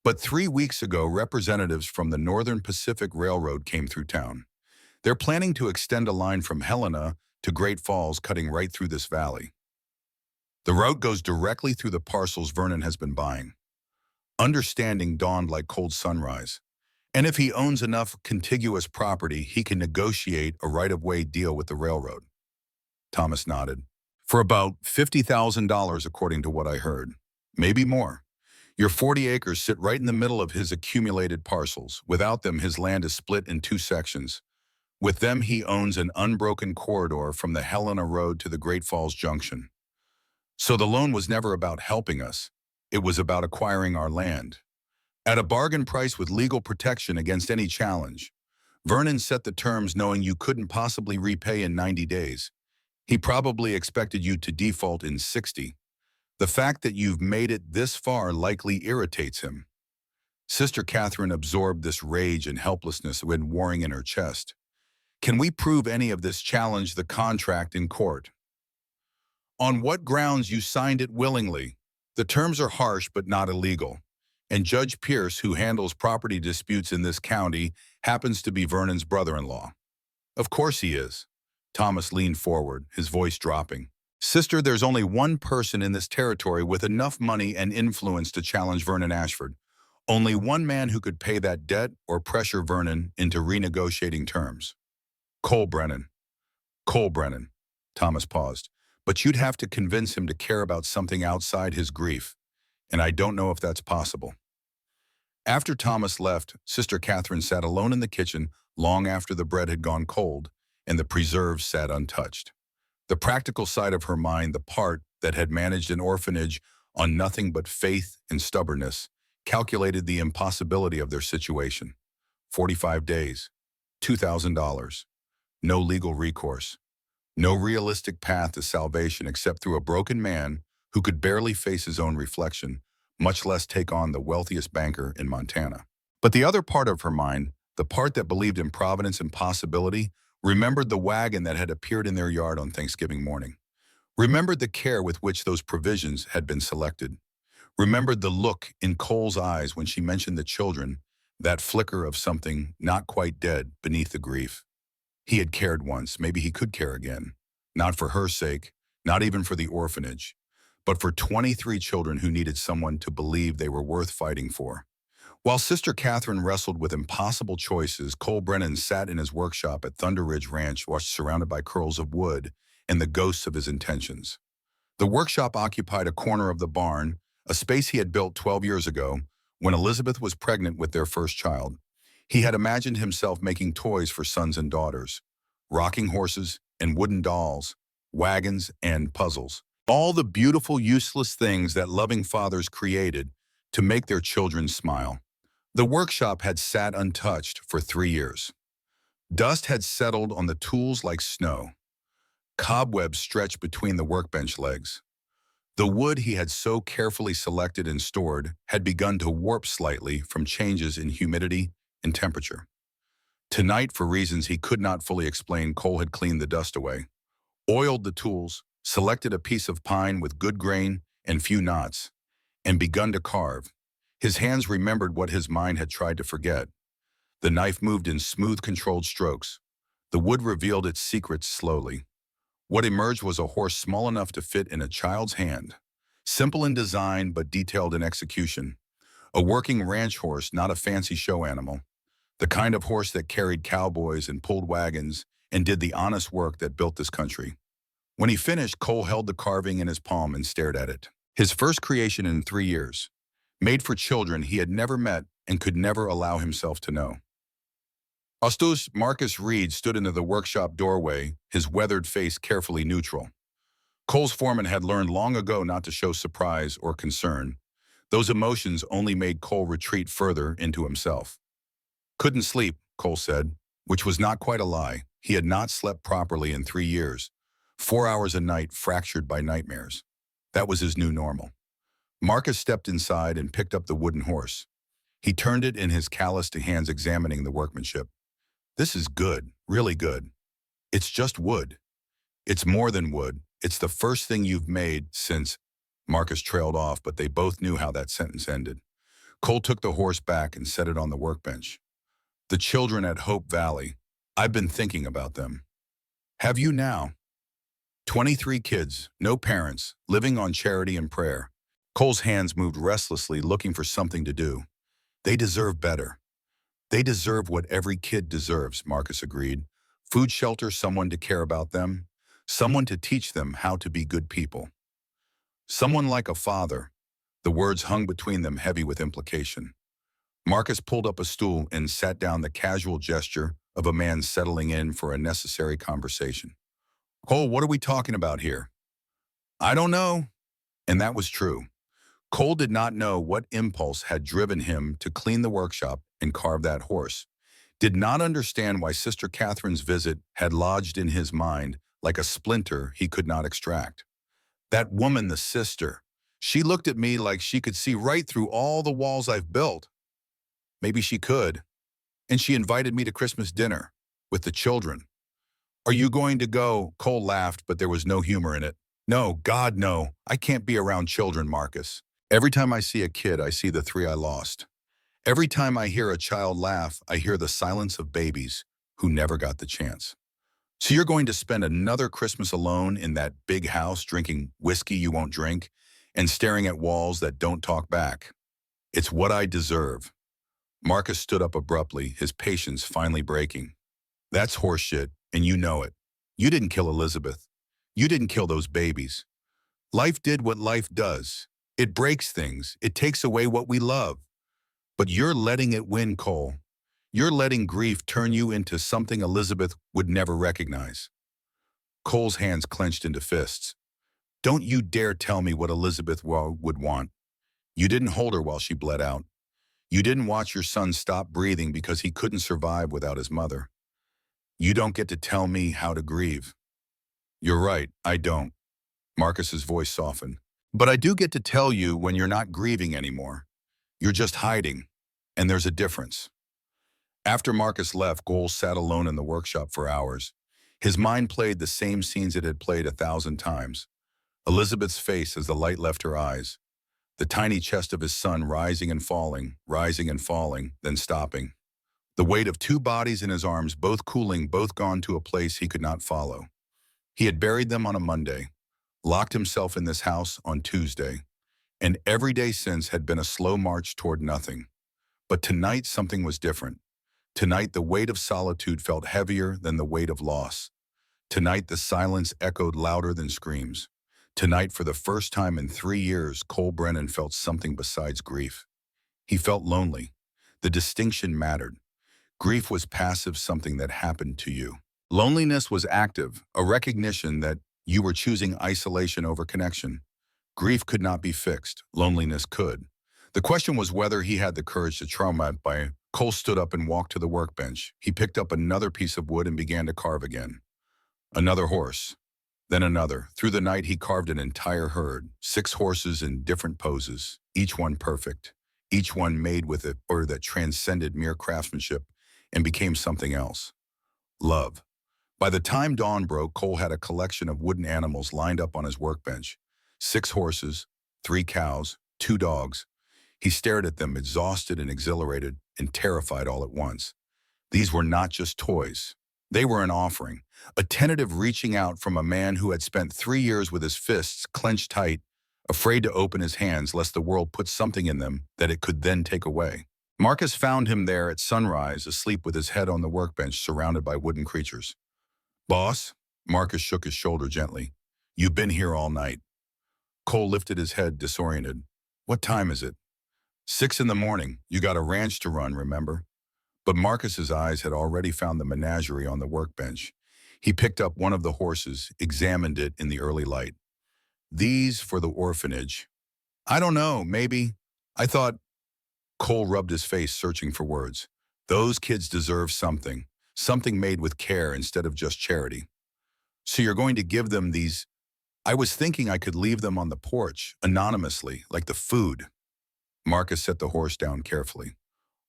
3 weeks ago, representatives from the Northern Pacific Railroad came through town. They're planning to extend a line from Helena to Great Falls, cutting right through this valley. The route goes directly through the parcels Vernon has been buying. Understanding dawned like cold sunrise. And if he owns enough contiguous property, he can negotiate a right-of-way deal with the railroad. Thomas nodded. For about $50,000, according to what I heard. Maybe more. Your 40 acres sit right in the middle of his accumulated parcels. Without them, his land is split in 2 sections. With them, he owns an unbroken corridor from the Helena Road to the Great Falls Junction. So the loan was never about helping us. It was about acquiring our land. At a bargain price with legal protection against any challenge. Vernon set the terms knowing you couldn't possibly repay in 90 days. He probably expected you to default in 60. The fact that you've made it this far likely irritates him. Sister Catherine absorbed this rage and helplessness when warring in her chest. Can we prove any of this? Challenge the contract in court. On what grounds you signed it willingly? The terms are harsh but not illegal. And Judge Pierce, who handles property disputes in this county, happens to be Vernon's brother-in-law. Of course he is. Thomas leaned forward, his voice dropping. Sister, there's only one person in this territory with enough money and influence to challenge Vernon Ashford. Only one man who could pay that debt or pressure Vernon into renegotiating terms. Cole Brennan. Cole Brennan. Thomas paused. But you'd have to convince him to care about something outside his grief, and I don't know if that's possible. After Thomas left, Sister Catherine sat alone in the kitchen long after the bread had gone cold and the preserves sat untouched. The practical side of her mind, the part that had managed an orphanage on nothing but faith and stubbornness, calculated the impossibility of their situation. 45 days, $2,000, no legal recourse, no realistic path to salvation except through a broken man who could barely face his own reflection, much less take on the wealthiest banker in Montana. But the other part of her mind, the part that believed in providence and possibility, remembered the wagon that had appeared in their yard on Thanksgiving morning. Remembered the care with which those provisions had been selected. Remembered the look in Cole's eyes when she mentioned the children, that flicker of something not quite dead beneath the grief. He had cared once, maybe he could care again. Not for her sake, not even for the orphanage, but for 23 children who needed someone to believe they were worth fighting for. While Sister Catherine wrestled with impossible choices, Cole Brennan sat in his workshop at Thunder Ridge Ranch, surrounded by curls of wood and the ghosts of his intentions. The workshop occupied a corner of the barn, a space he had built 12 years ago when Elizabeth was pregnant with their first child. He had imagined himself making toys for sons and daughters, rocking horses and wooden dolls, wagons and puzzles. All the beautiful, useless things that loving fathers created to make their children smile. The workshop had sat untouched for 3 years. Dust had settled on the tools like snow. Cobwebs stretched between the workbench legs. The wood he had so carefully selected and stored had begun to warp slightly from changes in humidity and temperature. Tonight, for reasons he could not fully explain, Cole had cleaned the dust away, oiled the tools, selected a piece of pine with good grain and few knots, and begun to carve. His hands remembered what his mind had tried to forget. The knife moved in smooth, controlled strokes. The wood revealed its secrets slowly. What emerged was a horse small enough to fit in a child's hand, simple in design but detailed in execution. A working ranch horse, not a fancy show animal. The kind of horse that carried cowboys and pulled wagons and did the honest work that built this country. When he finished, Cole held the carving in his palm and stared at it. His first creation in 3 years, made for children he had never met and could never allow himself to know. Augustus Marcus Reed stood into the workshop doorway, his weathered face carefully neutral. Cole's foreman had learned long ago not to show surprise or concern. Those emotions only made Cole retreat further into himself. Couldn't sleep, Cole said, which was not quite a lie. He had not slept properly in 3 years. 4 hours a night fractured by nightmares. That was his new normal. Marcus stepped inside and picked up the wooden horse. He turned it in his calloused hands, examining the workmanship. This is good, really good. It's just wood. It's more than wood. It's the first thing you've made since... Marcus trailed off, but they both knew how that sentence ended. Cole took the horse back and set it on the workbench. The children at Hope Valley. I've been thinking about them. Have you now? 23 kids, no parents, living on charity and prayer. Cole's hands moved restlessly, looking for something to do. They deserve better. They deserve what every kid deserves, Marcus agreed. Food, shelter, someone to care about them, someone to teach them how to be good people. Someone like a father. The words hung between them, heavy with implication. Marcus pulled up a stool and sat down, the casual gesture of a man settling in for a necessary conversation. Cole, what are we talking about here? I don't know. And that was true. Cole did not know what impulse had driven him to clean the workshop and carve that horse, did not understand why Sister Catherine's visit had lodged in his mind like a splinter he could not extract. That woman, the sister, she looked at me like she could see right through all the walls I've built. Maybe she could. And she invited me to Christmas dinner with the children. Are you going to go? Cole laughed, but there was no humor in it. No, God, no. I can't be around children, Marcus. Every time I see a kid, I see the 3 I lost. Every time I hear a child laugh, I hear the silence of babies who never got the chance. So you're going to spend another Christmas alone in that big house, drinking whiskey you won't drink and staring at walls that don't talk back. It's what I deserve. Marcus stood up abruptly, his patience finally breaking. That's horseshit, and you know it. You didn't kill Elizabeth. You didn't kill those babies. Life did what life does. It breaks things. It takes away what we love. But you're letting it win, Cole. You're letting grief turn you into something Elizabeth would never recognize. Cole's hands clenched into fists. Don't you dare tell me what Elizabeth would want. You didn't hold her while she bled out. You didn't watch your son stop breathing because he couldn't survive without his mother. You don't get to tell me how to grieve. You're right, I don't. Marcus's voice softened. But I do get to tell you when you're not grieving anymore. You're just hiding, and there's a difference. After Marcus left, Cole sat alone in the workshop for hours. His mind played the same scenes it had played 1,000 times. Elizabeth's face as the light left her eyes. The tiny chest of his son rising and falling, then stopping. The weight of two bodies in his arms, both cooling, both gone to a place he could not follow. He had buried them on a Monday, locked himself in this house on Tuesday, and every day since had been a slow march toward nothing. But tonight something was different. Tonight the weight of solitude felt heavier than the weight of loss. Tonight the silence echoed louder than screams. Tonight, for the first time in 3 years, Cole Brennan felt something besides grief. He felt lonely. The distinction mattered. Grief was passive, something that happened to you. Loneliness was active, a recognition that you were choosing isolation over connection. Grief could not be fixed. Loneliness could. The question was whether he had the courage to trauma it by. Cole stood up and walked to the workbench. He picked up another piece of wood and began to carve again. Another horse. Then another. Through the night he carved an entire herd, 6 horses in different poses, each one perfect, each one made with it or that transcended mere craftsmanship and became something else. Love. By the time dawn broke, Cole had a collection of wooden animals lined up on his workbench. 6 horses, 3 cows, 2 dogs. He stared at them, exhausted and exhilarated and terrified all at once. These were not just toys. They were an offering, a tentative reaching out from a man who had spent 3 years with his fists clenched tight, afraid to open his hands lest the world put something in them that it could then take away. Marcus found him there at sunrise, asleep with his head on the workbench surrounded by wooden creatures. Boss? Marcus shook his shoulder gently. You've been here all night. Cole lifted his head, disoriented. What time is it? 6 in the morning. You got a ranch to run, remember? But Marcus's eyes had already found the menagerie on the workbench. He picked up one of the horses, examined it in the early light. These for the orphanage. I don't know, maybe. I thought. Cole rubbed his face, searching for words. Those kids deserve something. Something made with care instead of just charity. So you're going to give them these. I was thinking I could leave them on the porch, anonymously, like the food. Marcus set the horse down carefully.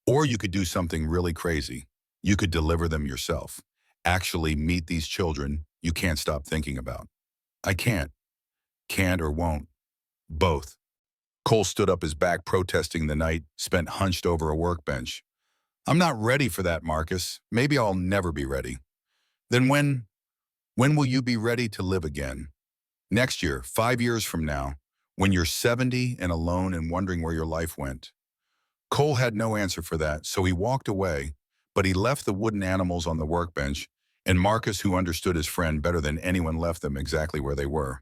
Or you could do something really crazy. You could deliver them yourself. Actually meet these children you can't stop thinking about. I can't. Can't or won't. Both. Cole stood up, his back protesting the night spent hunched over a workbench. I'm not ready for that, Marcus. Maybe I'll never be ready. Then when will you be ready to live again? Next year, 5 years from now, when you're 70 and alone and wondering where your life went. Cole had no answer for that, so he walked away, but he left the wooden animals on the workbench, and Marcus, who understood his friend better than anyone, left them exactly where they were.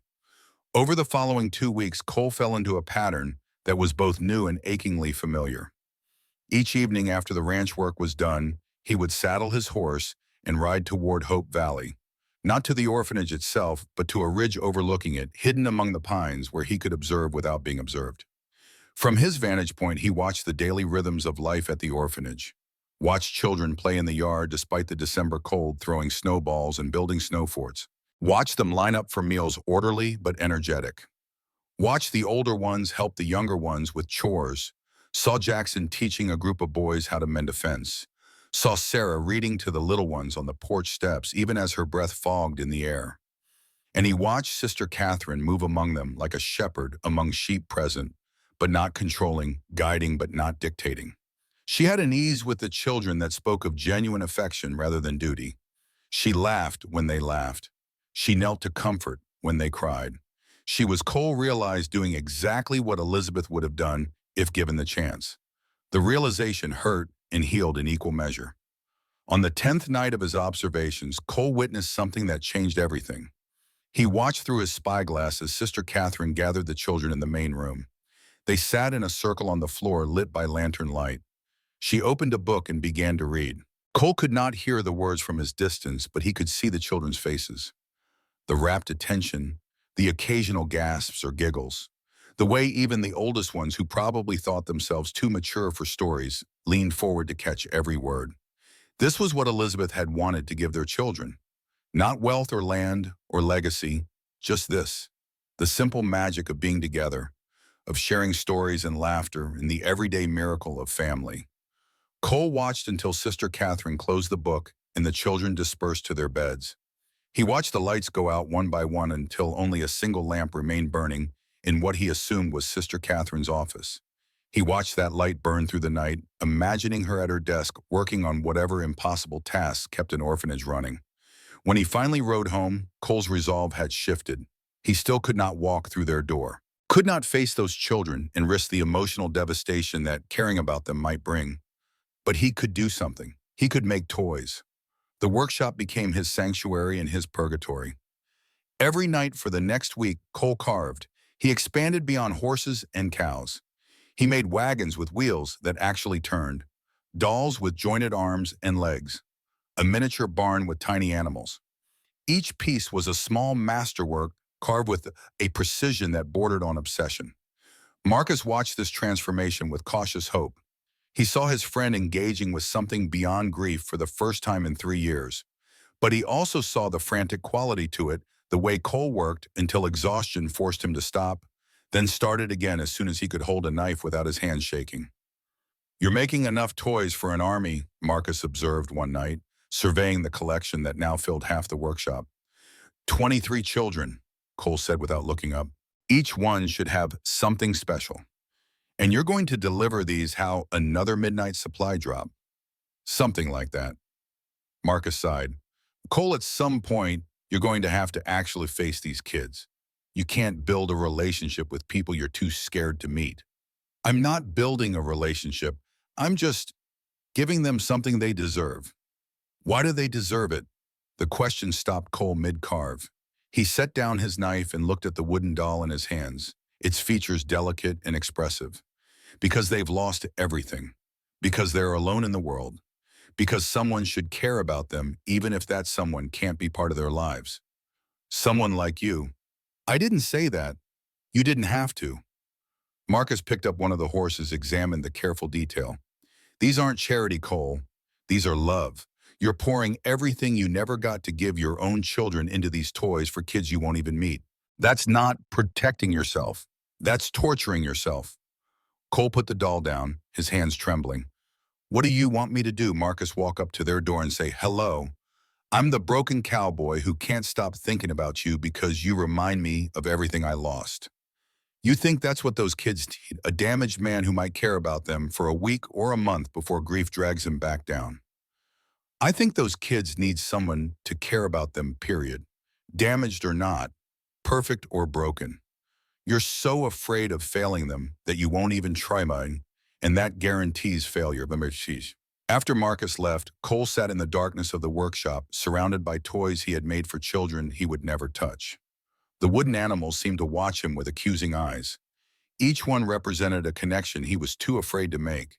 Over the following 2 weeks, Cole fell into a pattern that was both new and achingly familiar. Each evening after the ranch work was done, he would saddle his horse and ride toward Hope Valley, not to the orphanage itself, but to a ridge overlooking it, hidden among the pines where he could observe without being observed. From his vantage point, he watched the daily rhythms of life at the orphanage, watched children play in the yard despite the December cold, throwing snowballs and building snow forts, watched them line up for meals orderly but energetic, watched the older ones help the younger ones with chores, saw Jackson teaching a group of boys how to mend a fence, saw Sarah reading to the little ones on the porch steps even as her breath fogged in the air. And he watched Sister Catherine move among them like a shepherd among sheep, present, but not controlling, guiding but not dictating. She had an ease with the children that spoke of genuine affection rather than duty. She laughed when they laughed. She knelt to comfort when they cried. She was, Cole realized, doing exactly what Elizabeth would have done if given the chance. The realization hurt and healed in equal measure. On the 10th night of his observations, Cole witnessed something that changed everything. He watched through his spyglass as Sister Catherine gathered the children in the main room. They sat in a circle on the floor, lit by lantern light. She opened a book and began to read. Cole could not hear the words from his distance, but he could see the children's faces. The rapt attention, the occasional gasps or giggles. The way even the oldest ones, who probably thought themselves too mature for stories, leaned forward to catch every word. This was what Elizabeth had wanted to give their children. Not wealth or land or legacy, just this. The simple magic of being together, of sharing stories and laughter, and the everyday miracle of family. Cole watched until Sister Catherine closed the book and the children dispersed to their beds. He watched the lights go out one by one until only a single lamp remained burning in what he assumed was Sister Catherine's office. He watched that light burn through the night, imagining her at her desk working on whatever impossible tasks kept an orphanage running. When he finally rode home, Cole's resolve had shifted. He still could not walk through their door, could not face those children and risk the emotional devastation that caring about them might bring. But he could do something. He could make toys. The workshop became his sanctuary and his purgatory. Every night for the next week, Cole carved. He expanded beyond horses and cows. He made wagons with wheels that actually turned, dolls with jointed arms and legs, a miniature barn with tiny animals. Each piece was a small masterwork carved with a precision that bordered on obsession. Marcus watched this transformation with cautious hope. He saw his friend engaging with something beyond grief for the first time in 3 years. But he also saw the frantic quality to it, the way Cole worked until exhaustion forced him to stop, then started again as soon as he could hold a knife without his hands shaking. "You're making enough toys for an army," Marcus observed one night, surveying the collection that now filled half the workshop. 23 children, Cole said without looking up. "Each one should have something special. And you're going to deliver these how another midnight supply drop?" "Something like that." Marcus sighed. "Cole, at some point, you're going to have to actually face these kids. You can't build a relationship with people you're too scared to meet." "I'm not building a relationship. I'm just giving them something they deserve." "Why do they deserve it?" The question stopped Cole mid-carve. He set down his knife and looked at the wooden doll in his hands, its features delicate and expressive. "Because they've lost everything. Because they're alone in the world. Because someone should care about them, even if that someone can't be part of their lives. Someone like you." "I didn't say that. You didn't have to." Marcus picked up one of the horses, examined the careful detail. "These aren't charity, Cole. These are love. You're pouring everything you never got to give your own children into these toys for kids you won't even meet. That's not protecting yourself. That's torturing yourself." Cole put the doll down, his hands trembling. "What do you want me to do?" Marcus walked up to their door and say, "Hello. I'm the broken cowboy who can't stop thinking about you because you remind me of everything I lost." "You think that's what those kids need, a damaged man who might care about them for a week or a month before grief drags him back down?" "I think those kids need someone to care about them, period. Damaged or not, perfect or broken. You're so afraid of failing them that you won't even try mine, and that guarantees failure." After Marcus left, Cole sat in the darkness of the workshop, surrounded by toys he had made for children he would never touch. The wooden animals seemed to watch him with accusing eyes. Each one represented a connection he was too afraid to make.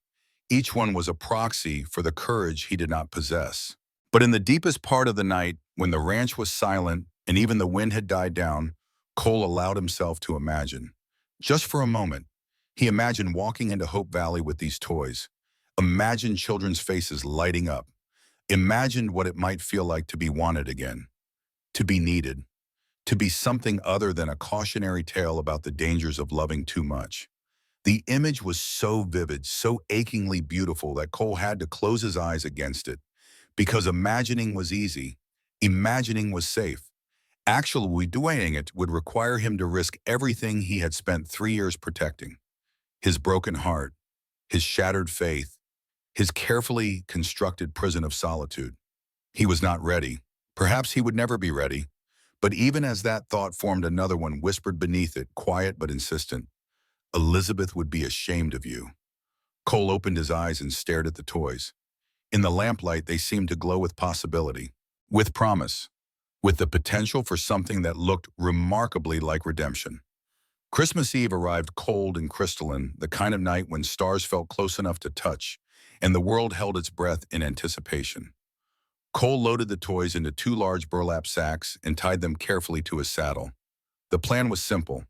Each one was a proxy for the courage he did not possess. But in the deepest part of the night, when the ranch was silent and even the wind had died down, Cole allowed himself to imagine. Just for a moment, he imagined walking into Hope Valley with these toys. Imagined children's faces lighting up. Imagined what it might feel like to be wanted again. To be needed. To be something other than a cautionary tale about the dangers of loving too much. The image was so vivid, so achingly beautiful that Cole had to close his eyes against it. Because imagining was easy. Imagining was safe. Actually doing it would require him to risk everything he had spent 3 years protecting. His broken heart, his shattered faith, his carefully constructed prison of solitude. He was not ready. Perhaps he would never be ready. But even as that thought formed, another one whispered beneath it, quiet but insistent. "Elizabeth would be ashamed of you." Cole opened his eyes and stared at the toys. In the lamplight, they seemed to glow with possibility, with promise, with the potential for something that looked remarkably like redemption. Christmas Eve arrived cold and crystalline, the kind of night when stars felt close enough to touch, and the world held its breath in anticipation. Cole loaded the toys into two large burlap sacks and tied them carefully to his saddle. The plan was simple.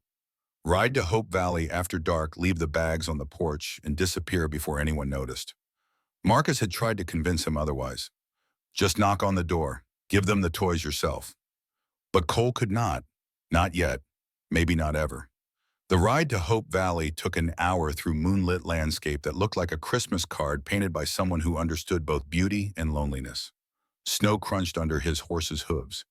Ride to Hope Valley after dark, leave the bags on the porch, and disappear before anyone noticed. Marcus had tried to convince him otherwise. Just knock on the door. Give them the toys yourself. But Cole could not. Not yet. Maybe not ever. The ride to Hope Valley took an hour through moonlit landscape that looked like a Christmas card painted by someone who understood both beauty and loneliness. Snow crunched under his horse's hooves.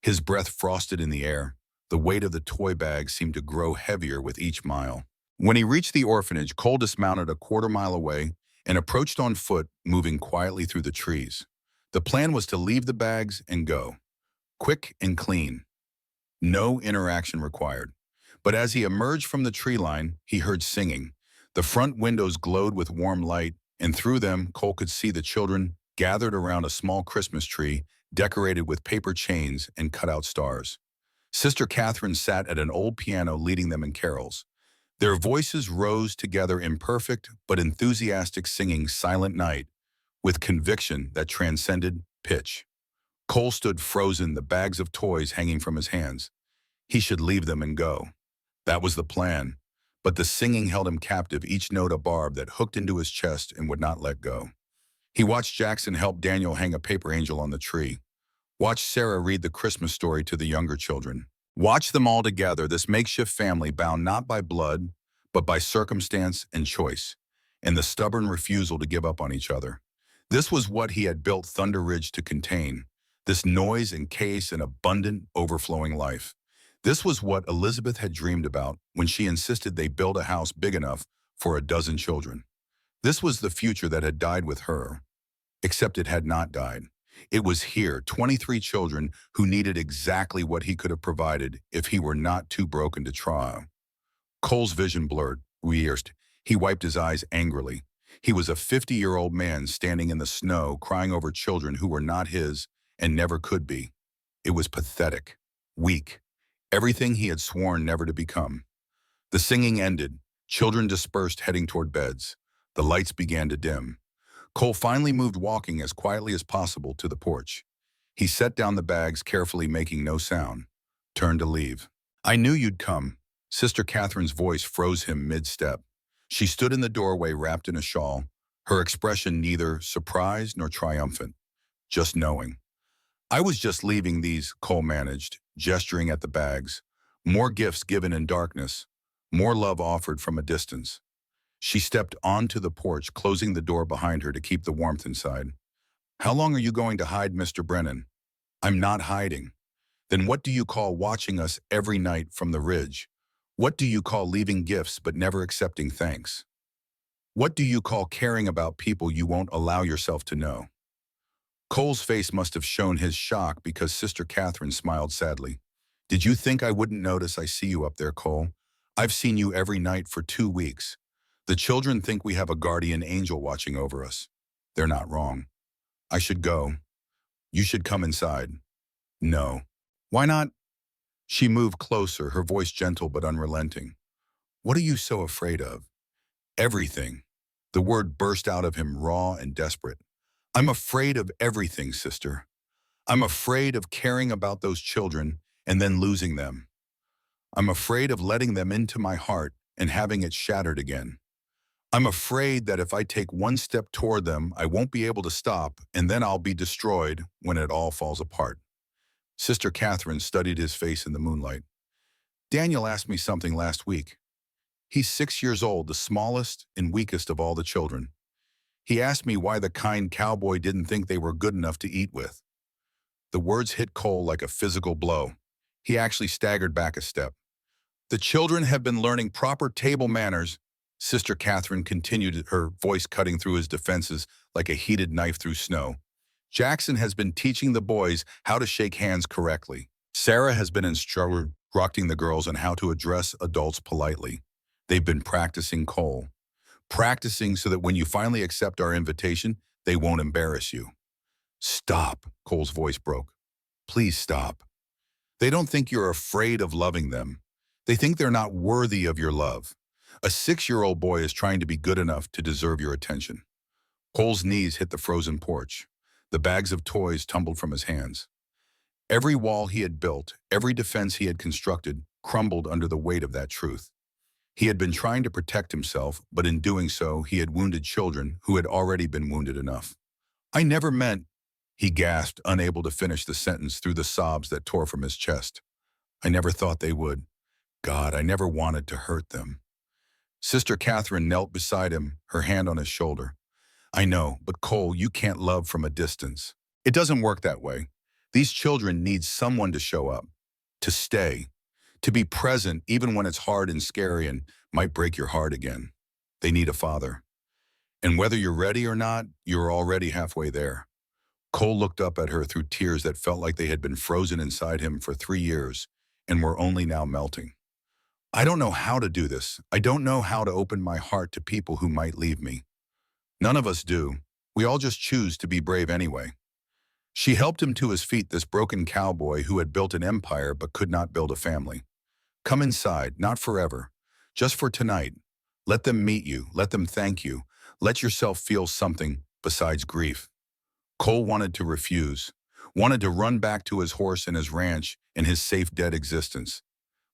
His breath frosted in the air. The weight of the toy bag seemed to grow heavier with each mile. When he reached the orphanage, Cole dismounted a quarter-mile away and approached on foot, moving quietly through the trees. The plan was to leave the bags and go. Quick and clean. No interaction required. But as he emerged from the tree line, he heard singing. The front windows glowed with warm light, and through them, Cole could see the children gathered around a small Christmas tree, decorated with paper chains and cut-out stars. Sister Catherine sat at an old piano leading them in carols. Their voices rose together in perfect but enthusiastic singing Silent Night, with conviction that transcended pitch. Cole stood frozen, the bags of toys hanging from his hands. He should leave them and go. That was the plan, but the singing held him captive, each note a barb that hooked into his chest and would not let go. He watched Jackson help Daniel hang a paper angel on the tree. Watched Sarah read the Christmas story to the younger children. Watch them all together, this makeshift family bound not by blood, but by circumstance and choice, and the stubborn refusal to give up on each other. This was what he had built Thunder Ridge to contain, this noise and chaos and abundant, overflowing life. This was what Elizabeth had dreamed about when she insisted they build a house big enough for a dozen children. This was the future that had died with her, except it had not died. It was here, 23 children who needed exactly what he could have provided if he were not too broken to try. Cole's vision blurred, rehearsed. He wiped his eyes angrily. He was a 50-year-old man standing in the snow, crying over children who were not his and never could be. It was pathetic, weak, everything he had sworn never to become. The singing ended. Children dispersed, heading toward beds. The lights began to dim. Cole finally moved, walking as quietly as possible to the porch. He set down the bags, carefully making no sound. Turned to leave. "I knew you'd come." Sister Catherine's voice froze him mid-step. She stood in the doorway wrapped in a shawl, her expression neither surprised nor triumphant, just knowing. "I was just leaving these," Cole managed, gesturing at the bags. More gifts given in darkness, more love offered from a distance. She stepped onto the porch, closing the door behind her to keep the warmth inside. "How long are you going to hide, Mr. Brennan?" "I'm not hiding." "Then what do you call watching us every night from the ridge? What do you call leaving gifts but never accepting thanks? What do you call caring about people you won't allow yourself to know?" Cole's face must have shown his shock because Sister Catherine smiled sadly. "Did you think I wouldn't notice? I see you up there, Cole. I've seen you every night for 2 weeks. The children think we have a guardian angel watching over us. They're not wrong. I should go. You should come inside." "No." "Why not?" She moved closer, her voice gentle but unrelenting. "What are you so afraid of?" "Everything." The word burst out of him raw and desperate. "I'm afraid of everything, sister. I'm afraid of caring about those children and then losing them. I'm afraid of letting them into my heart and having it shattered again. I'm afraid that if I take one step toward them, I won't be able to stop, and then I'll be destroyed when it all falls apart." Sister Catherine studied his face in the moonlight. "Daniel asked me something last week. He's 6 years old, the smallest and weakest of all the children. He asked me why the kind cowboy didn't think they were good enough to eat with." The words hit Cole like a physical blow. He actually staggered back a step. "The children have been learning proper table manners," Sister Catherine continued, her voice cutting through his defenses like a heated knife through snow. "Jackson has been teaching the boys how to shake hands correctly. Sarah has been instructing the girls on how to address adults politely. They've been practicing, Cole. Practicing so that when you finally accept our invitation, they won't embarrass you." "Stop," Cole's voice broke. "Please stop. They don't think you're afraid of loving them. They think they're not worthy of your love. A 6-year-old boy is trying to be good enough to deserve your attention." Cole's knees hit the frozen porch. The bags of toys tumbled from his hands. Every wall he had built, every defense he had constructed, crumbled under the weight of that truth. He had been trying to protect himself, but in doing so, he had wounded children who had already been wounded enough. "I never meant," he gasped, unable to finish the sentence through the sobs that tore from his chest. "I never thought they would. God, I never wanted to hurt them." Sister Catherine knelt beside him, her hand on his shoulder. "I know, but Cole, you can't love from a distance. It doesn't work that way. These children need someone to show up, to stay, to be present even when it's hard and scary and might break your heart again. They need a father. And whether you're ready or not, you're already halfway there." Cole looked up at her through tears that felt like they had been frozen inside him for 3 years and were only now melting. "I don't know how to do this. I don't know how to open my heart to people who might leave me. None of us do. We all just choose to be brave anyway." She helped him to his feet, this broken cowboy who had built an empire but could not build a family. "Come inside, not forever. Just for tonight. Let them meet you. Let them thank you. Let yourself feel something besides grief." Cole wanted to refuse, wanted to run back to his horse and his ranch and his safe dead existence.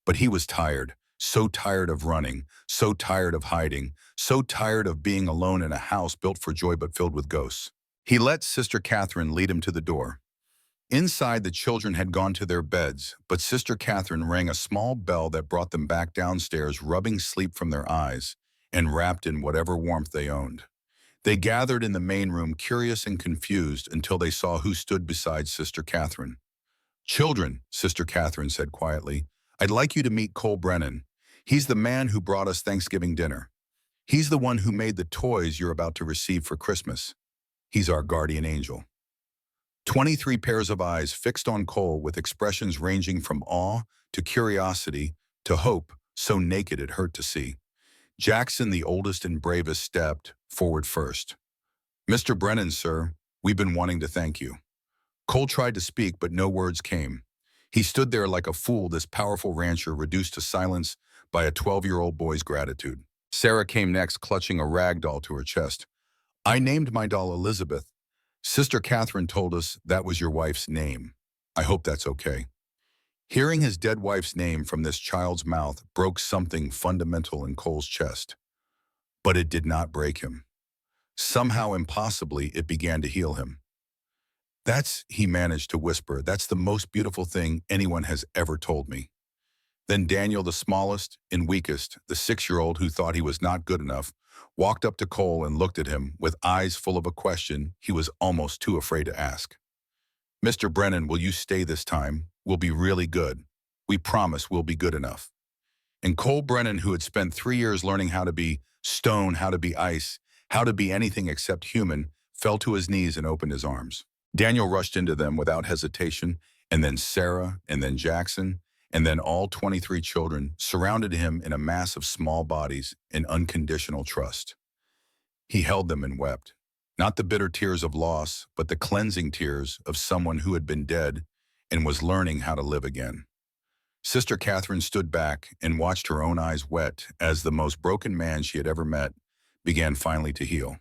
But he was tired, so tired of running, so tired of hiding, so tired of being alone in a house built for joy but filled with ghosts. He let Sister Catherine lead him to the door. Inside, the children had gone to their beds, but Sister Catherine rang a small bell that brought them back downstairs, rubbing sleep from their eyes and wrapped in whatever warmth they owned. They gathered in the main room, curious and confused, until they saw who stood beside Sister Catherine. "Children," Sister Catherine said quietly, "I'd like you to meet Cole Brennan. He's the man who brought us Thanksgiving dinner. He's the one who made the toys you're about to receive for Christmas. He's our guardian angel." 23 pairs of eyes fixed on Cole with expressions ranging from awe to curiosity to hope, so naked it hurt to see. Jackson, the oldest and bravest, stepped forward first. "Mr. Brennan, sir, we've been wanting to thank you." Cole tried to speak, but no words came. He stood there like a fool, this powerful rancher reduced to silence by a 12-year-old boy's gratitude. Sarah came next, clutching a rag doll to her chest. "I named my doll Elizabeth. Sister Catherine told us that was your wife's name. I hope that's okay." Hearing his dead wife's name from this child's mouth broke something fundamental in Cole's chest. But it did not break him. Somehow, impossibly, it began to heal him. He managed to whisper, "That's the most beautiful thing anyone has ever told me." Then Daniel, the smallest and weakest, the 6-year-old who thought he was not good enough, walked up to Cole and looked at him with eyes full of a question he was almost too afraid to ask. "Mr. Brennan, will you stay this time? We'll be really good. We promise we'll be good enough." And Cole Brennan, who had spent 3 years learning how to be stone, how to be ice, how to be anything except human, fell to his knees and opened his arms. Daniel rushed into them without hesitation, and then Sarah, and then Jackson, and then all 23 children surrounded him in a mass of small bodies in unconditional trust. He held them and wept, not the bitter tears of loss, but the cleansing tears of someone who had been dead and was learning how to live again. Sister Catherine stood back and watched her own eyes wet as the most broken man she had ever met began finally to heal.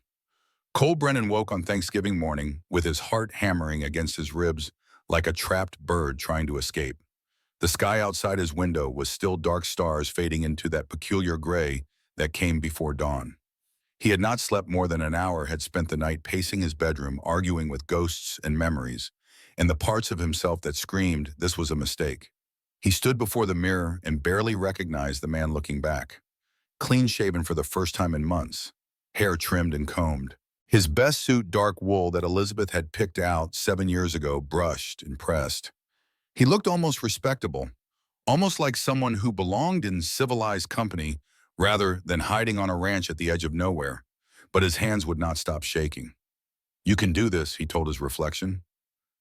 Cole Brennan woke on Thanksgiving morning with his heart hammering against his ribs like a trapped bird trying to escape. The sky outside his window was still dark stars fading into that peculiar gray that came before dawn. He had not slept more than an hour, had spent the night pacing his bedroom, arguing with ghosts and memories, and the parts of himself that screamed this was a mistake. He stood before the mirror and barely recognized the man looking back. Clean-shaven for the first time in months, hair trimmed and combed. His best suit, dark wool that Elizabeth had picked out 7 years ago, brushed and pressed. He looked almost respectable, almost like someone who belonged in civilized company rather than hiding on a ranch at the edge of nowhere. But his hands would not stop shaking. "You can do this," he told his reflection.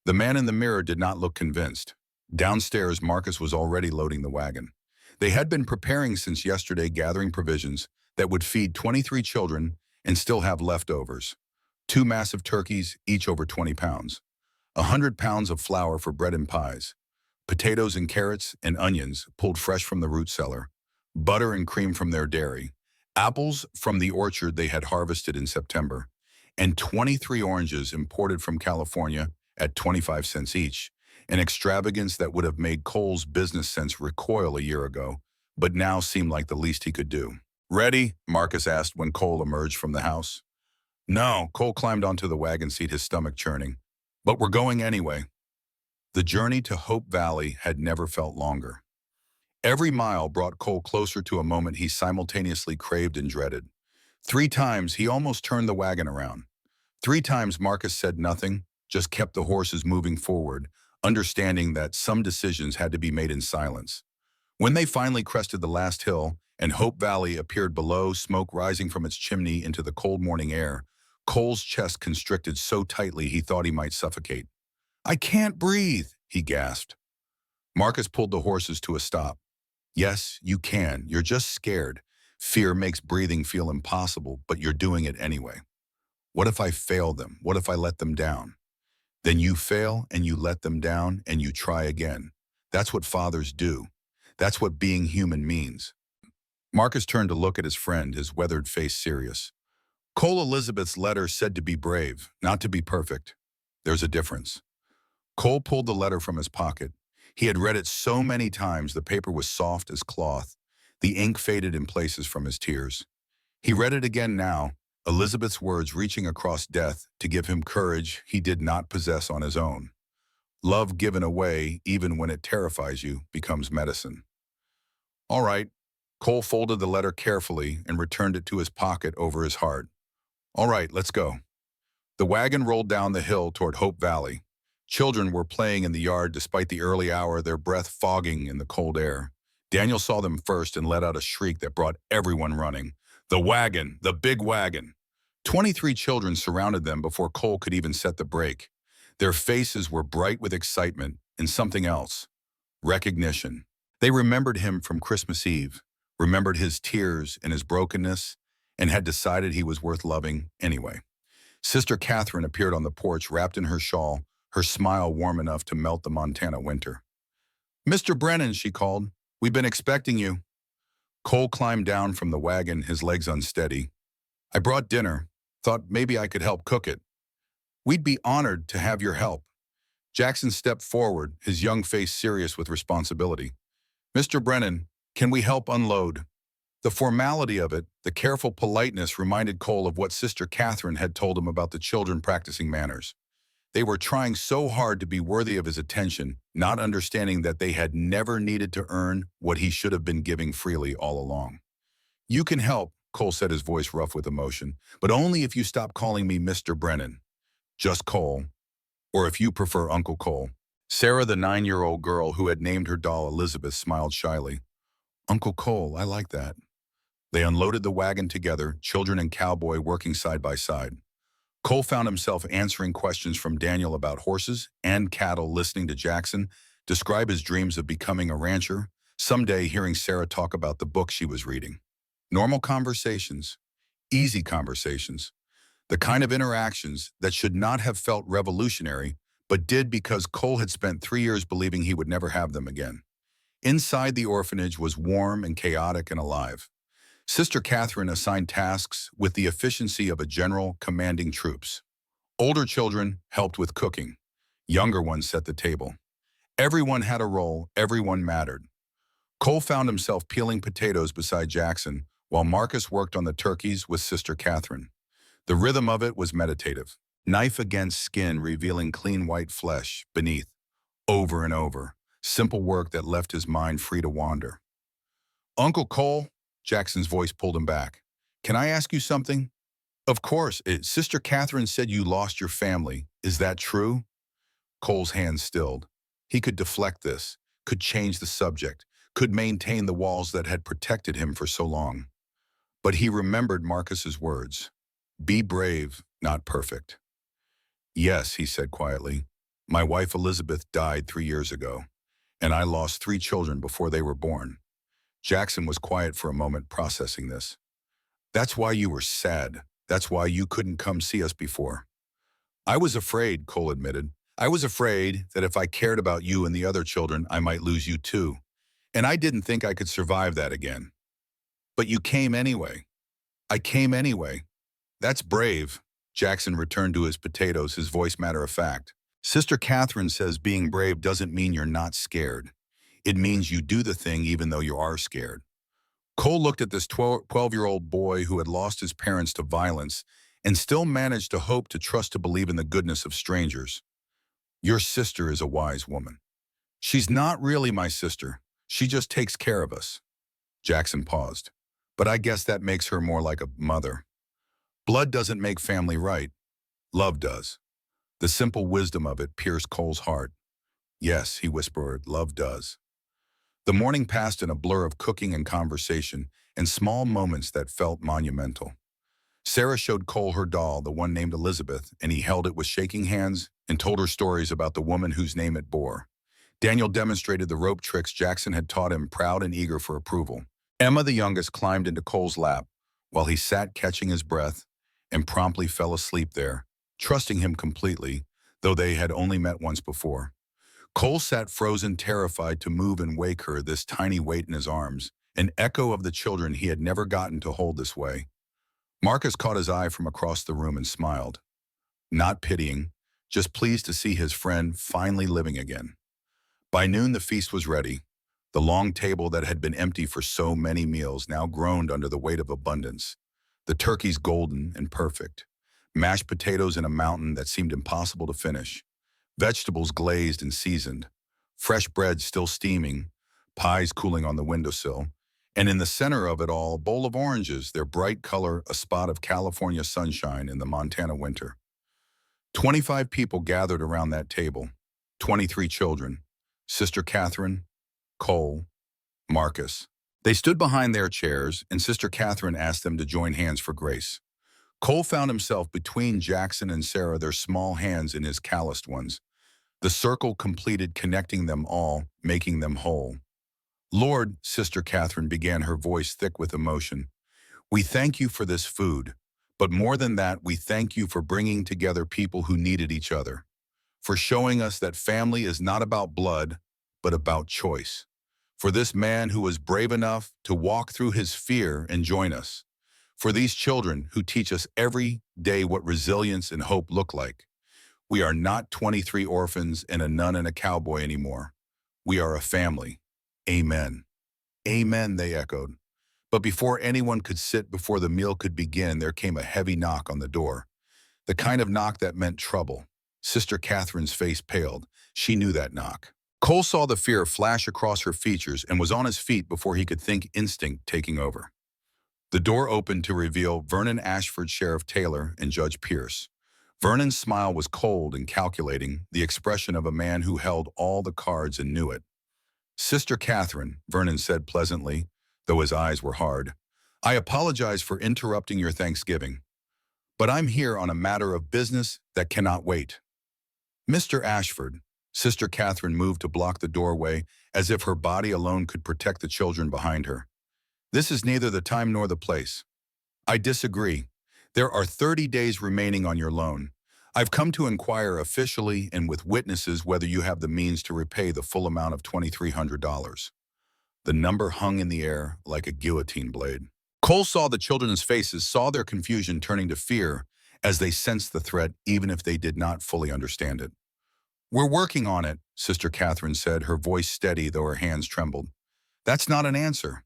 The man in the mirror did not look convinced. Downstairs, Marcus was already loading the wagon. They had been preparing since yesterday, gathering provisions that would feed 23 children and still have leftovers. 2 massive turkeys, each over 20 pounds. 100 pounds of flour for bread and pies. Potatoes and carrots and onions pulled fresh from the root cellar. Butter and cream from their dairy. Apples from the orchard they had harvested in September. and 23 oranges imported from California at 25 cents each, an extravagance that would have made Cole's business sense recoil a year ago, but now seemed like the least he could do. "Ready?" Marcus asked when Cole emerged from the house. "No," Cole climbed onto the wagon seat, his stomach churning. "But we're going anyway." The journey to Hope Valley had never felt longer. Every mile brought Cole closer to a moment he simultaneously craved and dreaded. 3 times he almost turned the wagon around. 3 times Marcus said nothing, just kept the horses moving forward, understanding that some decisions had to be made in silence. When they finally crested the last hill and Hope Valley appeared below, smoke rising from its chimney into the cold morning air, Cole's chest constricted so tightly he thought he might suffocate. "I can't breathe," he gasped. Marcus pulled the horses to a stop. "Yes, you can. You're just scared. Fear makes breathing feel impossible, but you're doing it anyway. What if I fail them? What if I let them down?" Then you fail and you let them down and you try again. That's what fathers do. That's what being human means. Marcus turned to look at his friend, his weathered face serious. Cole Elizabeth's letter said to be brave, not to be perfect. There's a difference. Cole pulled the letter from his pocket. He had read it so many times the paper was soft as cloth. The ink faded in places from his tears. He read it again now, Elizabeth's words reaching across death to give him courage he did not possess on his own. Love given away, even when it terrifies you, becomes medicine. All right. Cole folded the letter carefully and returned it to his pocket over his heart. All right, let's go. The wagon rolled down the hill toward Hope Valley. Children were playing in the yard despite the early hour, their breath fogging in the cold air. Daniel saw them first and let out a shriek that brought everyone running. The wagon, the big wagon. 23 children surrounded them before Cole could even set the brake. Their faces were bright with excitement and something else. Recognition. They remembered him from Christmas Eve, remembered his tears and his brokenness, and had decided he was worth loving anyway. Sister Catherine appeared on the porch wrapped in her shawl, her smile warm enough to melt the Montana winter. "Mr. Brennan," she called, "we've been expecting you." Cole climbed down from the wagon, his legs unsteady. "I brought dinner. Thought maybe I could help cook it." "We'd be honored to have your help." Jackson stepped forward, his young face serious with responsibility. "Mr. Brennan, can we help unload?" The formality of it, the careful politeness reminded Cole of what Sister Catherine had told him about the children practicing manners. They were trying so hard to be worthy of his attention, not understanding that they had never needed to earn what he should have been giving freely all along. "You can help," Cole said, his voice rough with emotion, "but only if you stop calling me Mr. Brennan. Just Cole. Or if you prefer Uncle Cole." Sarah, the 9-year-old girl who had named her doll Elizabeth, smiled shyly. "Uncle Cole, I like that." They unloaded the wagon together, children and Cowboy working side by side. Cole found himself answering questions from Daniel about horses and cattle, listening to Jackson describe his dreams of becoming a rancher, someday hearing Sarah talk about the book she was reading. Normal conversations, easy conversations, the kind of interactions that should not have felt revolutionary, but did because Cole had spent 3 years believing he would never have them again. Inside the orphanage was warm and chaotic and alive. Sister Catherine assigned tasks with the efficiency of a general commanding troops. Older children helped with cooking. Younger ones set the table. Everyone had a role, everyone mattered. Cole found himself peeling potatoes beside Jackson, while Marcus worked on the turkeys with Sister Catherine. The rhythm of it was meditative. Knife against skin revealing clean white flesh beneath, over and over. Simple work that left his mind free to wander. "Uncle Cole," Jackson's voice pulled him back. "Can I ask you something?" "Of course. Sister Catherine said you lost your family. Is that true?" Cole's hands stilled. He could deflect this, could change the subject, could maintain the walls that had protected him for so long. But he remembered Marcus's words. Be brave, not perfect. "Yes," he said quietly. "My wife Elizabeth died 3 years ago, and I lost 3 children before they were born." Jackson was quiet for a moment, processing this. "That's why you were sad. That's why you couldn't come see us before." "I was afraid," Cole admitted. "I was afraid that if I cared about you and the other children, I might lose you too. And I didn't think I could survive that again. But you came anyway." "I came anyway." "That's brave." Jackson returned to his potatoes, his voice matter of fact. Sister Catherine says being brave doesn't mean you're not scared. It means you do the thing even though you are scared. Cole looked at this 12-year-old boy who had lost his parents to violence and still managed to hope to trust to believe in the goodness of strangers. Your sister is a wise woman. She's not really my sister. She just takes care of us. Jackson paused. But I guess that makes her more like a mother. Blood doesn't make family right. Love does. The simple wisdom of it pierced Cole's heart. Yes, he whispered, love does. The morning passed in a blur of cooking and conversation, and small moments that felt monumental. Sarah showed Cole her doll, the one named Elizabeth, and he held it with shaking hands and told her stories about the woman whose name it bore. Daniel demonstrated the rope tricks Jackson had taught him, proud and eager for approval. Emma, the youngest, climbed into Cole's lap, while he sat catching his breath and promptly fell asleep there, trusting him completely, though they had only met once before. Cole sat frozen, terrified to move and wake her, this tiny weight in his arms, an echo of the children he had never gotten to hold this way. Marcus caught his eye from across the room and smiled. Not pitying, just pleased to see his friend finally living again. By noon, the feast was ready. The long table that had been empty for so many meals now groaned under the weight of abundance. The turkeys golden and perfect. Mashed potatoes in a mountain that seemed impossible to finish. Vegetables glazed and seasoned. Fresh bread still steaming. Pies cooling on the windowsill. And in the center of it all, a bowl of oranges, their bright color a spot of California sunshine in the Montana winter. 25 people gathered around that table. 23 children. Sister Catherine, Cole, Marcus. They stood behind their chairs, and Sister Catherine asked them to join hands for grace. Cole found himself between Jackson and Sarah, their small hands in his calloused ones. The circle completed, connecting them all, making them whole. Lord, Sister Catherine began, her voice thick with emotion, we thank you for this food, but more than that, we thank you for bringing together people who needed each other, for showing us that family is not about blood, but about choice. For this man who was brave enough to walk through his fear and join us. For these children who teach us every day what resilience and hope look like. We are not 23 orphans and a nun and a cowboy anymore. We are a family. Amen. Amen, they echoed. But before anyone could sit, before the meal could begin, there came a heavy knock on the door. The kind of knock that meant trouble. Sister Catherine's face paled. She knew that knock. Cole saw the fear flash across her features and was on his feet before he could think, instinct taking over. The door opened to reveal Vernon Ashford, Sheriff Taylor, and Judge Pierce. Vernon's smile was cold and calculating, the expression of a man who held all the cards and knew it. Sister Catherine, Vernon said pleasantly, though his eyes were hard, I apologize for interrupting your Thanksgiving, but I'm here on a matter of business that cannot wait. Mr. Ashford, Sister Catherine moved to block the doorway as if her body alone could protect the children behind her. This is neither the time nor the place. I disagree. There are 30 days remaining on your loan. I've come to inquire officially and with witnesses whether you have the means to repay the full amount of $2,300. The number hung in the air like a guillotine blade. Cole saw the children's faces, saw their confusion turning to fear as they sensed the threat, even if they did not fully understand it. We're working on it, Sister Catherine said, her voice steady though her hands trembled. That's not an answer.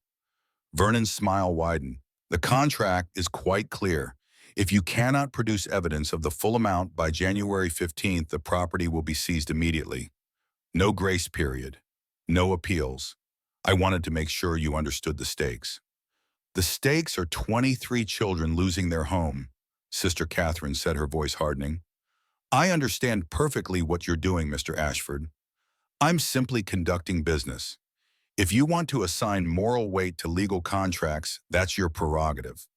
Vernon's smile widened. The contract is quite clear. If you cannot produce evidence of the full amount by January 15th, the property will be seized immediately. No grace period. No appeals. I wanted to make sure you understood the stakes. The stakes are 23 children losing their home, Sister Catherine said, her voice hardening. I understand perfectly what you're doing, Mr. Ashford. I'm simply conducting business. If you want to assign moral weight to legal contracts, that's your prerogative.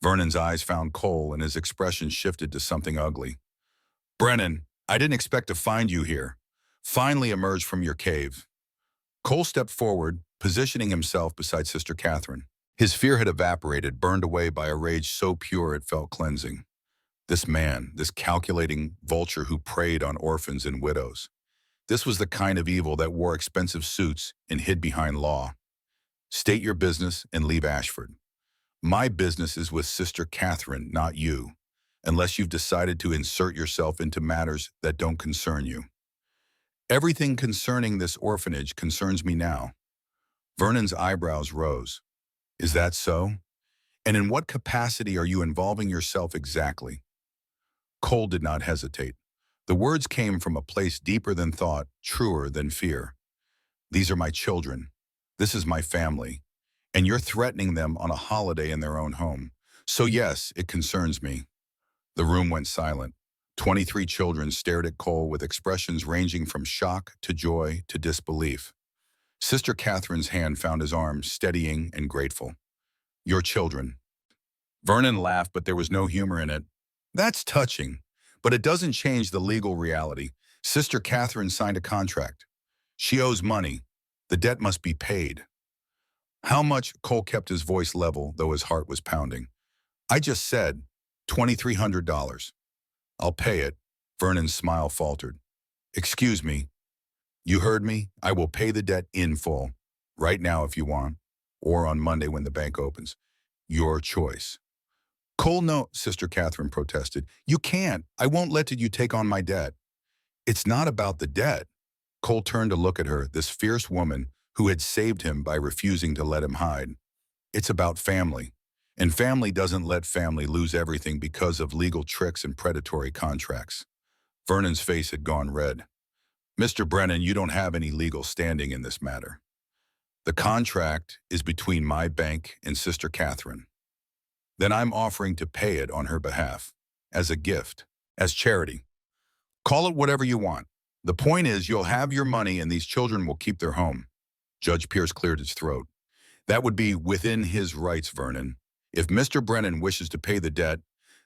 Vernon's eyes found Cole and his expression shifted to something ugly. Brennan, I didn't expect to find you here. Finally emerged from your cave. Cole stepped forward, positioning himself beside Sister Catherine. His fear had evaporated, burned away by a rage so pure it felt cleansing. This man, this calculating vulture who preyed on orphans and widows. This was the kind of evil that wore expensive suits and hid behind law. State your business and leave Ashford. My business is with Sister Catherine, not you. unless you've decided to insert yourself into matters that don't concern you. Everything concerning this orphanage concerns me now. Vernon's eyebrows rose. Is that so? And in what capacity are you involving yourself exactly? Cole did not hesitate. The words came from a place deeper than thought, truer than fear. These are my children. This is my family. And you're threatening them on a holiday in their own home. So yes, it concerns me. The room went silent. 23 children stared at Cole with expressions ranging from shock to joy to disbelief. Sister Catherine's hand found his arm, steadying and grateful. Your children. Vernon laughed, but there was no humor in it. That's touching, but it doesn't change the legal reality. Sister Catherine signed a contract. She owes money. The debt must be paid. How much? Cole kept his voice level, though his heart was pounding. I just said $2,300. I'll pay it. Vernon's smile faltered. Excuse me. You heard me. I will pay the debt in full. Right now if you want. Or on Monday when the bank opens. Your choice. Cole, no, Sister Catherine protested. You can't. I won't let you take on my debt. It's not about the debt. Cole turned to look at her, this fierce woman who had saved him by refusing to let him hide. It's about family. And family doesn't let family lose everything because of legal tricks and predatory contracts. Vernon's face had gone red. Mr. Brennan, you don't have any legal standing in this matter. The contract is between my bank and Sister Catherine. Then I'm offering to pay it on her behalf, as a gift, as charity. Call it whatever you want. The point is you'll have your money and these children will keep their home. Judge Pierce cleared his throat. That would be within his rights, Vernon. If Mr. Brennan wishes to pay the debt,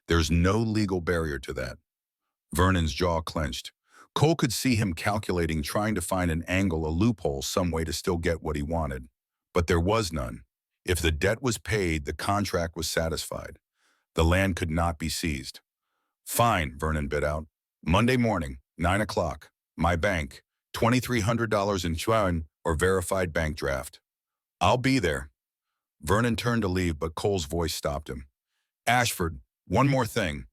there's no legal barrier to that. Vernon's jaw clenched. Cole could see him calculating, trying to find an angle, a loophole, some way to still get what he wanted. But there was none. If the debt was paid, the contract was satisfied. The land could not be seized. Fine, Vernon bid out. Monday morning, 9 o'clock. My bank, $2,300 in yuan or verified bank draft. I'll be there. Vernon turned to leave, but Cole's voice stopped him. Ashford, one more thing.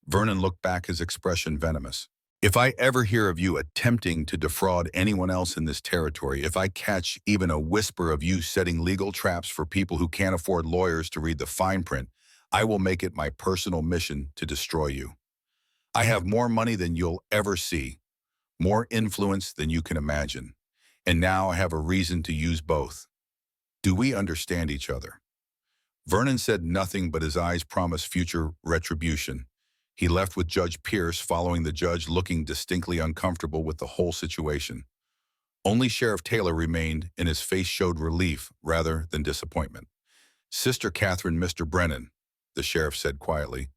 Vernon looked back, his expression venomous. If I ever hear of you attempting to defraud anyone else in this territory, if I catch even a whisper of you setting legal traps for people who can't afford lawyers to read the fine print, I will make it my personal mission to destroy you. I have more money than you'll ever see, more influence than you can imagine, and now I have a reason to use both. Do we understand each other? Vernon said nothing, but his eyes promised future retribution. He left with Judge Pierce, following the judge, looking distinctly uncomfortable with the whole situation. Only Sheriff Taylor remained, and his face showed relief rather than disappointment. Sister Catherine, Mr. Brennan, the sheriff said quietly,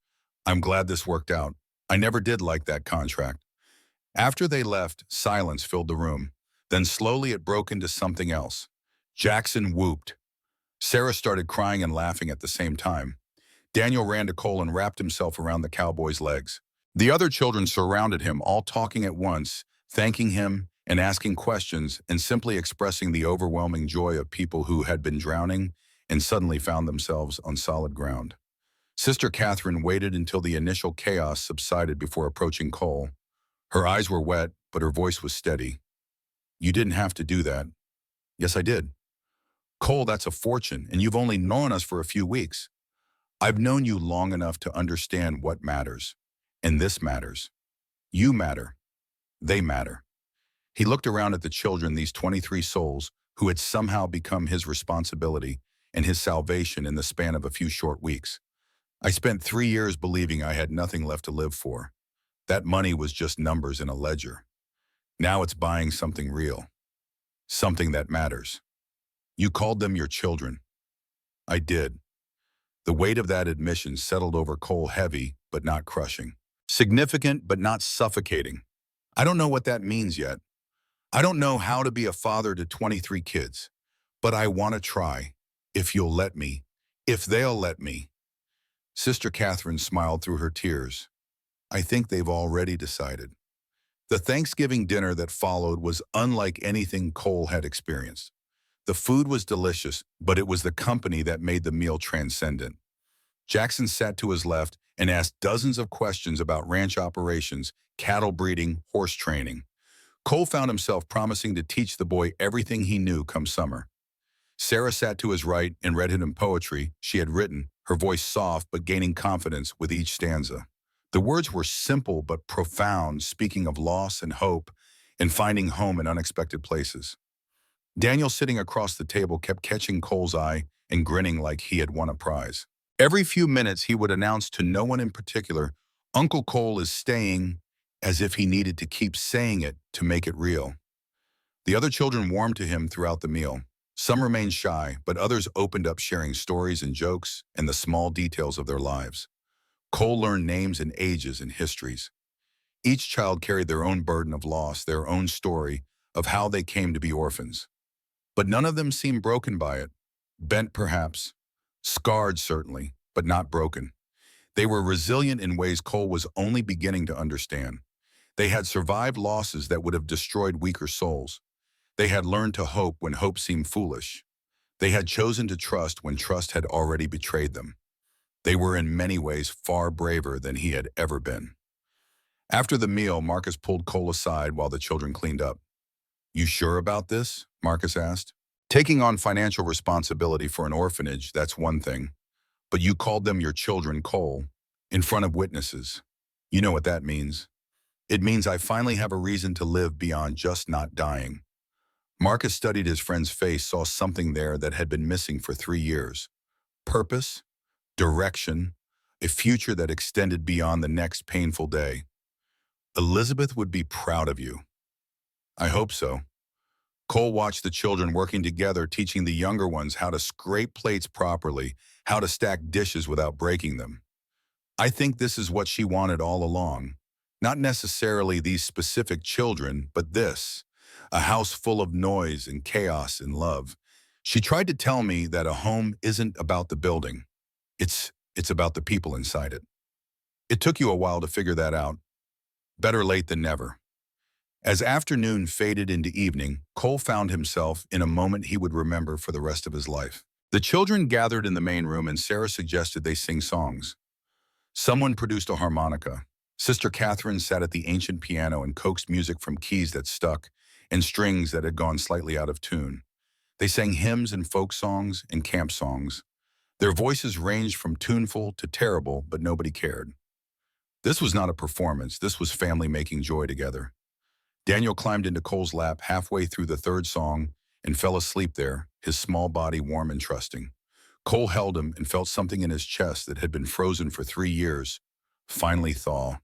I'm glad this worked out. I never did like that contract. After they left, silence filled the room. Then slowly it broke into something else. Jackson whooped. Sarah started crying and laughing at the same time. Daniel ran to Cole and wrapped himself around the cowboy's legs. The other children surrounded him, all talking at once, thanking him and asking questions and simply expressing the overwhelming joy of people who had been drowning and suddenly found themselves on solid ground. Sister Catherine waited until the initial chaos subsided before approaching Cole. Her eyes were wet, but her voice was steady. You didn't have to do that. Yes, I did. Cole, that's a fortune, and you've only known us for a few weeks. I've known you long enough to understand what matters. And this matters. You matter. They matter. He looked around at the children, these 23 souls, who had somehow become his responsibility and his salvation in the span of a few short weeks. I spent 3 years believing I had nothing left to live for. That money was just numbers in a ledger. Now it's buying something real. Something that matters. You called them your children. I did. The weight of that admission settled over Cole, heavy but not crushing. Significant but not suffocating. I don't know what that means yet. I don't know how to be a father to 23 kids. But I want to try. If you'll let me. If they'll let me. Sister Catherine smiled through her tears. I think they've already decided. The Thanksgiving dinner that followed was unlike anything Cole had experienced. The food was delicious, but it was the company that made the meal transcendent. Jackson sat to his left, and asked dozens of questions about ranch operations, cattle breeding, horse training. Cole found himself promising to teach the boy everything he knew come summer. Sarah sat to his right and read him poetry she had written, her voice soft but gaining confidence with each stanza. The words were simple but profound, speaking of loss and hope and finding home in unexpected places. Daniel, sitting across the table, kept catching Cole's eye and grinning like he had won a prize. Every few minutes, he would announce to no one in particular, "Uncle Cole is staying," as if he needed to keep saying it to make it real. The other children warmed to him throughout the meal. Some remained shy, but others opened up, sharing stories and jokes and the small details of their lives. Cole learned names and ages and histories. Each child carried their own burden of loss, their own story of how they came to be orphans. But none of them seemed broken by it. Bent perhaps, scarred certainly, but not broken. They were resilient in ways Cole was only beginning to understand. They had survived losses that would have destroyed weaker souls. They had learned to hope when hope seemed foolish. They had chosen to trust when trust had already betrayed them. They were in many ways far braver than he had ever been. After the meal, Marcus pulled Cole aside while the children cleaned up. "You sure about this?" Marcus asked. "Taking on financial responsibility for an orphanage, that's one thing. But you called them your children, Cole, in front of witnesses. You know what that means. It means I finally have a reason to live beyond just not dying." Marcus studied his friend's face, saw something there that had been missing for 3 years. Purpose, direction, a future that extended beyond the next painful day. "Elizabeth would be proud of you." "I hope so." Cole watched the children working together, teaching the younger ones how to scrape plates properly, how to stack dishes without breaking them. "I think this is what she wanted all along. Not necessarily these specific children, but this. A house full of noise and chaos and love. She tried to tell me that a home isn't about the building. It's about the people inside it." "It took you a while to figure that out. Better late than never." As afternoon faded into evening, Cole found himself in a moment he would remember for the rest of his life. The children gathered in the main room and Sarah suggested they sing songs. Someone produced a harmonica. Sister Catherine sat at the ancient piano and coaxed music from keys that stuck and strings that had gone slightly out of tune. They sang hymns and folk songs and camp songs. Their voices ranged from tuneful to terrible, but nobody cared. This was not a performance. This was family making joy together. Daniel climbed into Cole's lap halfway through the third song and fell asleep there, his small body warm and trusting. Cole held him and felt something in his chest that had been frozen for 3 years finally thaw.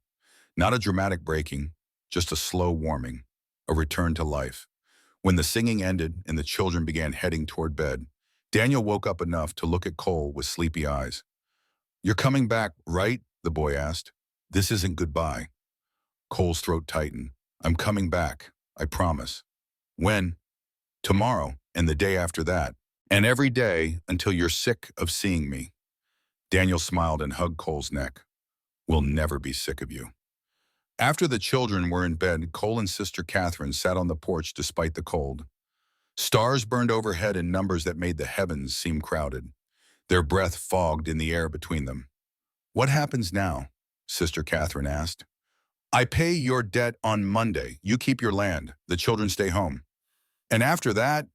Not a dramatic breaking, just a slow warming, a return to life. When the singing ended and the children began heading toward bed, Daniel woke up enough to look at Cole with sleepy eyes. "You're coming back, right?" the boy asked. "This isn't goodbye." Cole's throat tightened. "I'm coming back, I promise." "When?" "Tomorrow, and the day after that. And every day until you're sick of seeing me." Daniel smiled and hugged Cole's neck. "We'll never be sick of you." After the children were in bed, Cole and Sister Catherine sat on the porch despite the cold. Stars burned overhead in numbers that made the heavens seem crowded. Their breath fogged in the air between them. "What happens now?" Sister Catherine asked. "I pay your debt on Monday. You keep your land. The children stay home." And after that,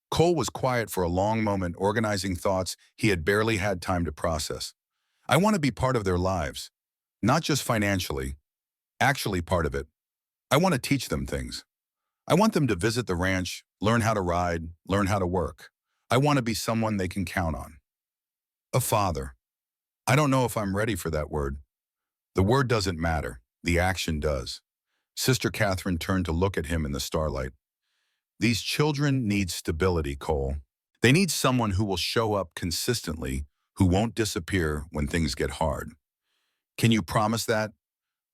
Cole was quiet for a long moment, organizing thoughts he had barely had time to process. "I want to be part of their lives. Not just financially. Actually part of it. I want to teach them things. I want them to visit the ranch, learn how to ride, learn how to work. I want to be someone they can count on. A father. I don't know if I'm ready for that word." "The word doesn't matter. The action does." Sister Catherine turned to look at him in the starlight. "These children need stability, Cole. They need someone who will show up consistently, who won't disappear when things get hard. Can you promise that?"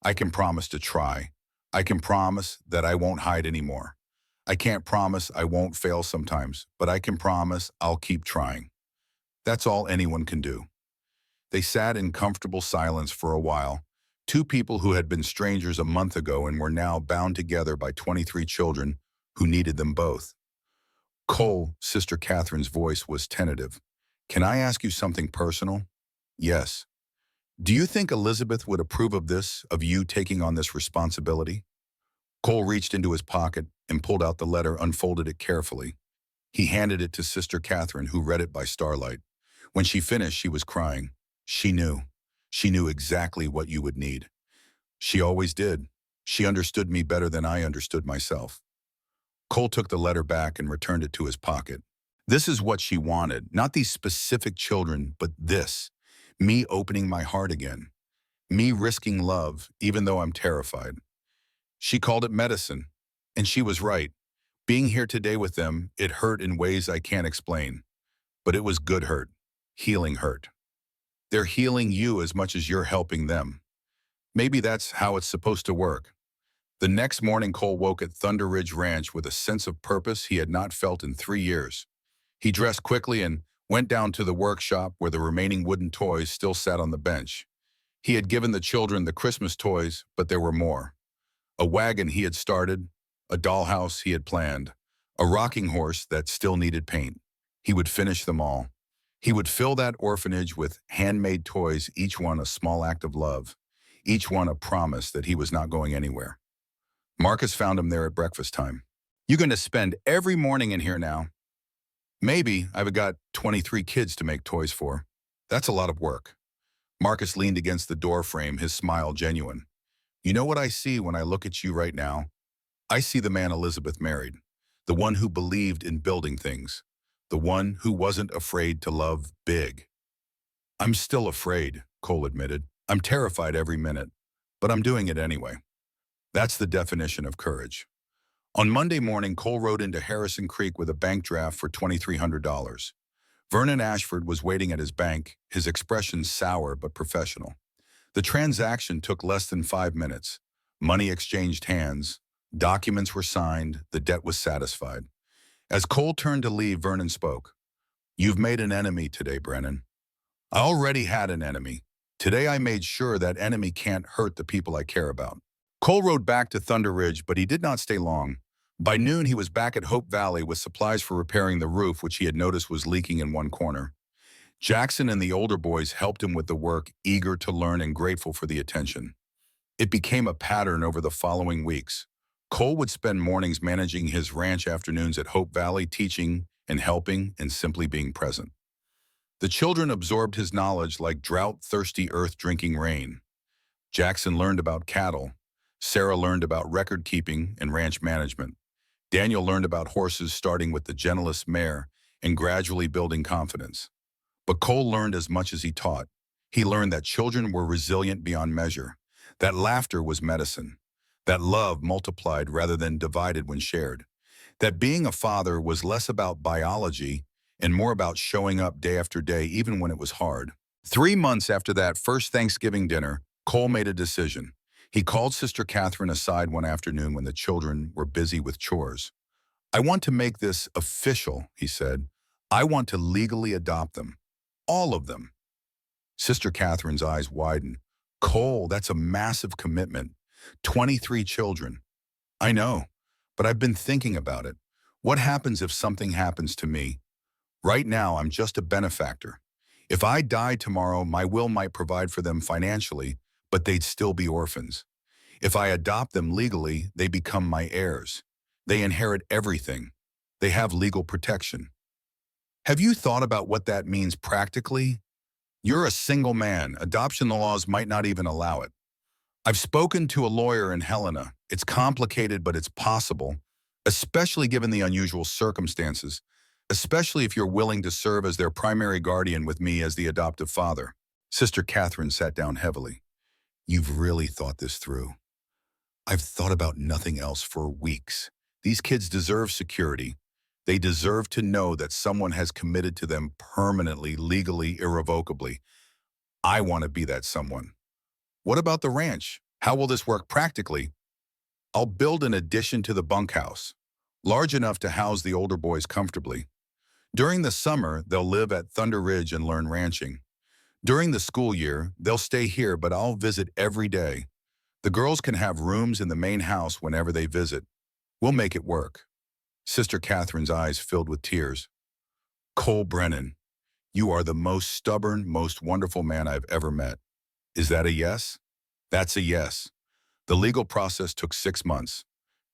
"I can promise to try. I can promise that I won't hide anymore. I can't promise I won't fail sometimes, but I can promise I'll keep trying." That's all anyone can do. They sat in comfortable silence for a while, two people who had been strangers a month ago and were now bound together by 23 children who needed them both. "Cole," Sister Catherine's voice was tentative. "Can I ask you something personal?" "Yes." Do you think Elizabeth would approve of this, of you taking on this responsibility? Cole reached into his pocket and pulled out the letter, unfolded it carefully. He handed it to Sister Catherine, who read it by starlight. When she finished, she was crying. She knew. She knew exactly what you would need. She always did. She understood me better than I understood myself. Cole took the letter back and returned it to his pocket. This is what she wanted, not these specific children, but this. Me opening my heart again. Me risking love, even though I'm terrified. She called it medicine, and she was right. Being here today with them, it hurt in ways I can't explain. But it was good hurt, healing hurt. They're healing you as much as you're helping them. Maybe that's how it's supposed to work. The next morning, Cole woke at Thunder Ridge Ranch with a sense of purpose he had not felt in 3 years. He dressed quickly and went down to the workshop where the remaining wooden toys still sat on the bench. He had given the children the Christmas toys, but there were more. A wagon he had started, a dollhouse he had planned, a rocking horse that still needed paint. He would finish them all. He would fill that orphanage with handmade toys, each one a small act of love, each one a promise that he was not going anywhere. Marcus found him there at breakfast time. "You're going to spend every morning in here now." "Maybe. I've got 23 kids to make toys for. That's a lot of work." Marcus leaned against the door frame, his smile genuine. "You know what I see when I look at you right now? I see the man Elizabeth married, the one who believed in building things, the one who wasn't afraid to love big." "I'm still afraid," Cole admitted. "I'm terrified every minute, but I'm doing it anyway." That's the definition of courage. On Monday morning, Cole rode into Harrison Creek with a bank draft for $2,300. Vernon Ashford was waiting at his bank, his expression sour but professional. The transaction took less than 5 minutes. Money exchanged hands, documents were signed, the debt was satisfied. As Cole turned to leave, Vernon spoke. "You've made an enemy today, Brennan." "I already had an enemy. Today I made sure that enemy can't hurt the people I care about." Cole rode back to Thunder Ridge, but he did not stay long. By noon, he was back at Hope Valley with supplies for repairing the roof, which he had noticed was leaking in one corner. Jackson and the older boys helped him with the work, eager to learn and grateful for the attention. It became a pattern over the following weeks. Cole would spend mornings managing his ranch, afternoons at Hope Valley, teaching and helping and simply being present. The children absorbed his knowledge like drought-thirsty earth drinking rain. Jackson learned about cattle. Sarah learned about record keeping and ranch management. Daniel learned about horses, starting with the gentlest mare and gradually building confidence. But Cole learned as much as he taught. He learned that children were resilient beyond measure, that laughter was medicine, that love multiplied rather than divided when shared, that being a father was less about biology and more about showing up day after day, even when it was hard. 3 months after that first Thanksgiving dinner, Cole made a decision. He called Sister Catherine aside one afternoon when the children were busy with chores. "I want to make this official," he said. "I want to legally adopt them. All of them." Sister Catherine's eyes widened. "Cole, that's a massive commitment. 23 children." "I know, but I've been thinking about it. What happens if something happens to me? Right now, I'm just a benefactor. If I die tomorrow, my will might provide for them financially, but they'd still be orphans. If I adopt them legally, they become my heirs. They inherit everything. They have legal protection. Have you thought about what that means practically? You're a single man. Adoption laws might not even allow it. I've spoken to a lawyer in Helena. It's complicated, but it's possible, especially given the unusual circumstances, especially if you're willing to serve as their primary guardian with me as the adoptive father." Sister Catherine sat down heavily. "You've really thought this through." "I've thought about nothing else for weeks. These kids deserve security. They deserve to know that someone has committed to them permanently, legally, irrevocably. I want to be that someone." "What about the ranch? How will this work practically?" "I'll build an addition to the bunkhouse, large enough to house the older boys comfortably. During the summer, they'll live at Thunder Ridge and learn ranching. During the school year, they'll stay here, but I'll visit every day. The girls can have rooms in the main house whenever they visit. We'll make it work." Sister Catherine's eyes filled with tears. "Cole Brennan, you are the most stubborn, most wonderful man I've ever met. Is that a yes? That's a yes. The legal process took 6 months.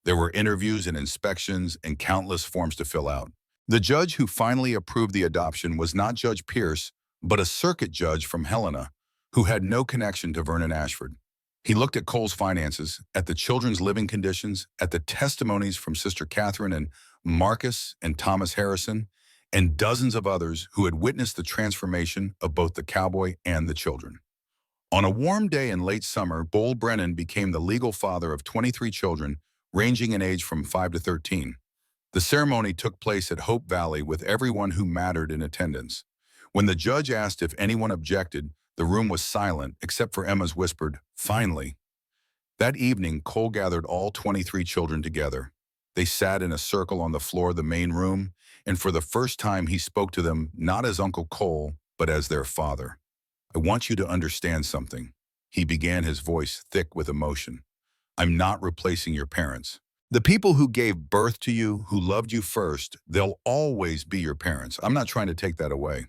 There were interviews and inspections and countless forms to fill out. The judge who finally approved the adoption was not Judge Pierce, but a circuit judge from Helena, who had no connection to Vernon Ashford. He looked at Cole's finances, at the children's living conditions, at the testimonies from Sister Catherine and Marcus and Thomas Harrison, and dozens of others who had witnessed the transformation of both the cowboy and the children. On a warm day in late summer, Bull Brennan became the legal father of 23 children, ranging in age from 5 to 13. The ceremony took place at Hope Valley with everyone who mattered in attendance. When the judge asked if anyone objected, the room was silent except for Emma's whispered, "Finally." That evening, Cole gathered all 23 children together. They sat in a circle on the floor of the main room, and for the first time he spoke to them not as Uncle Cole, but as their father. "I want you to understand something." He began, his voice thick with emotion. "I'm not replacing your parents. The people who gave birth to you, who loved you first, they'll always be your parents. I'm not trying to take that away."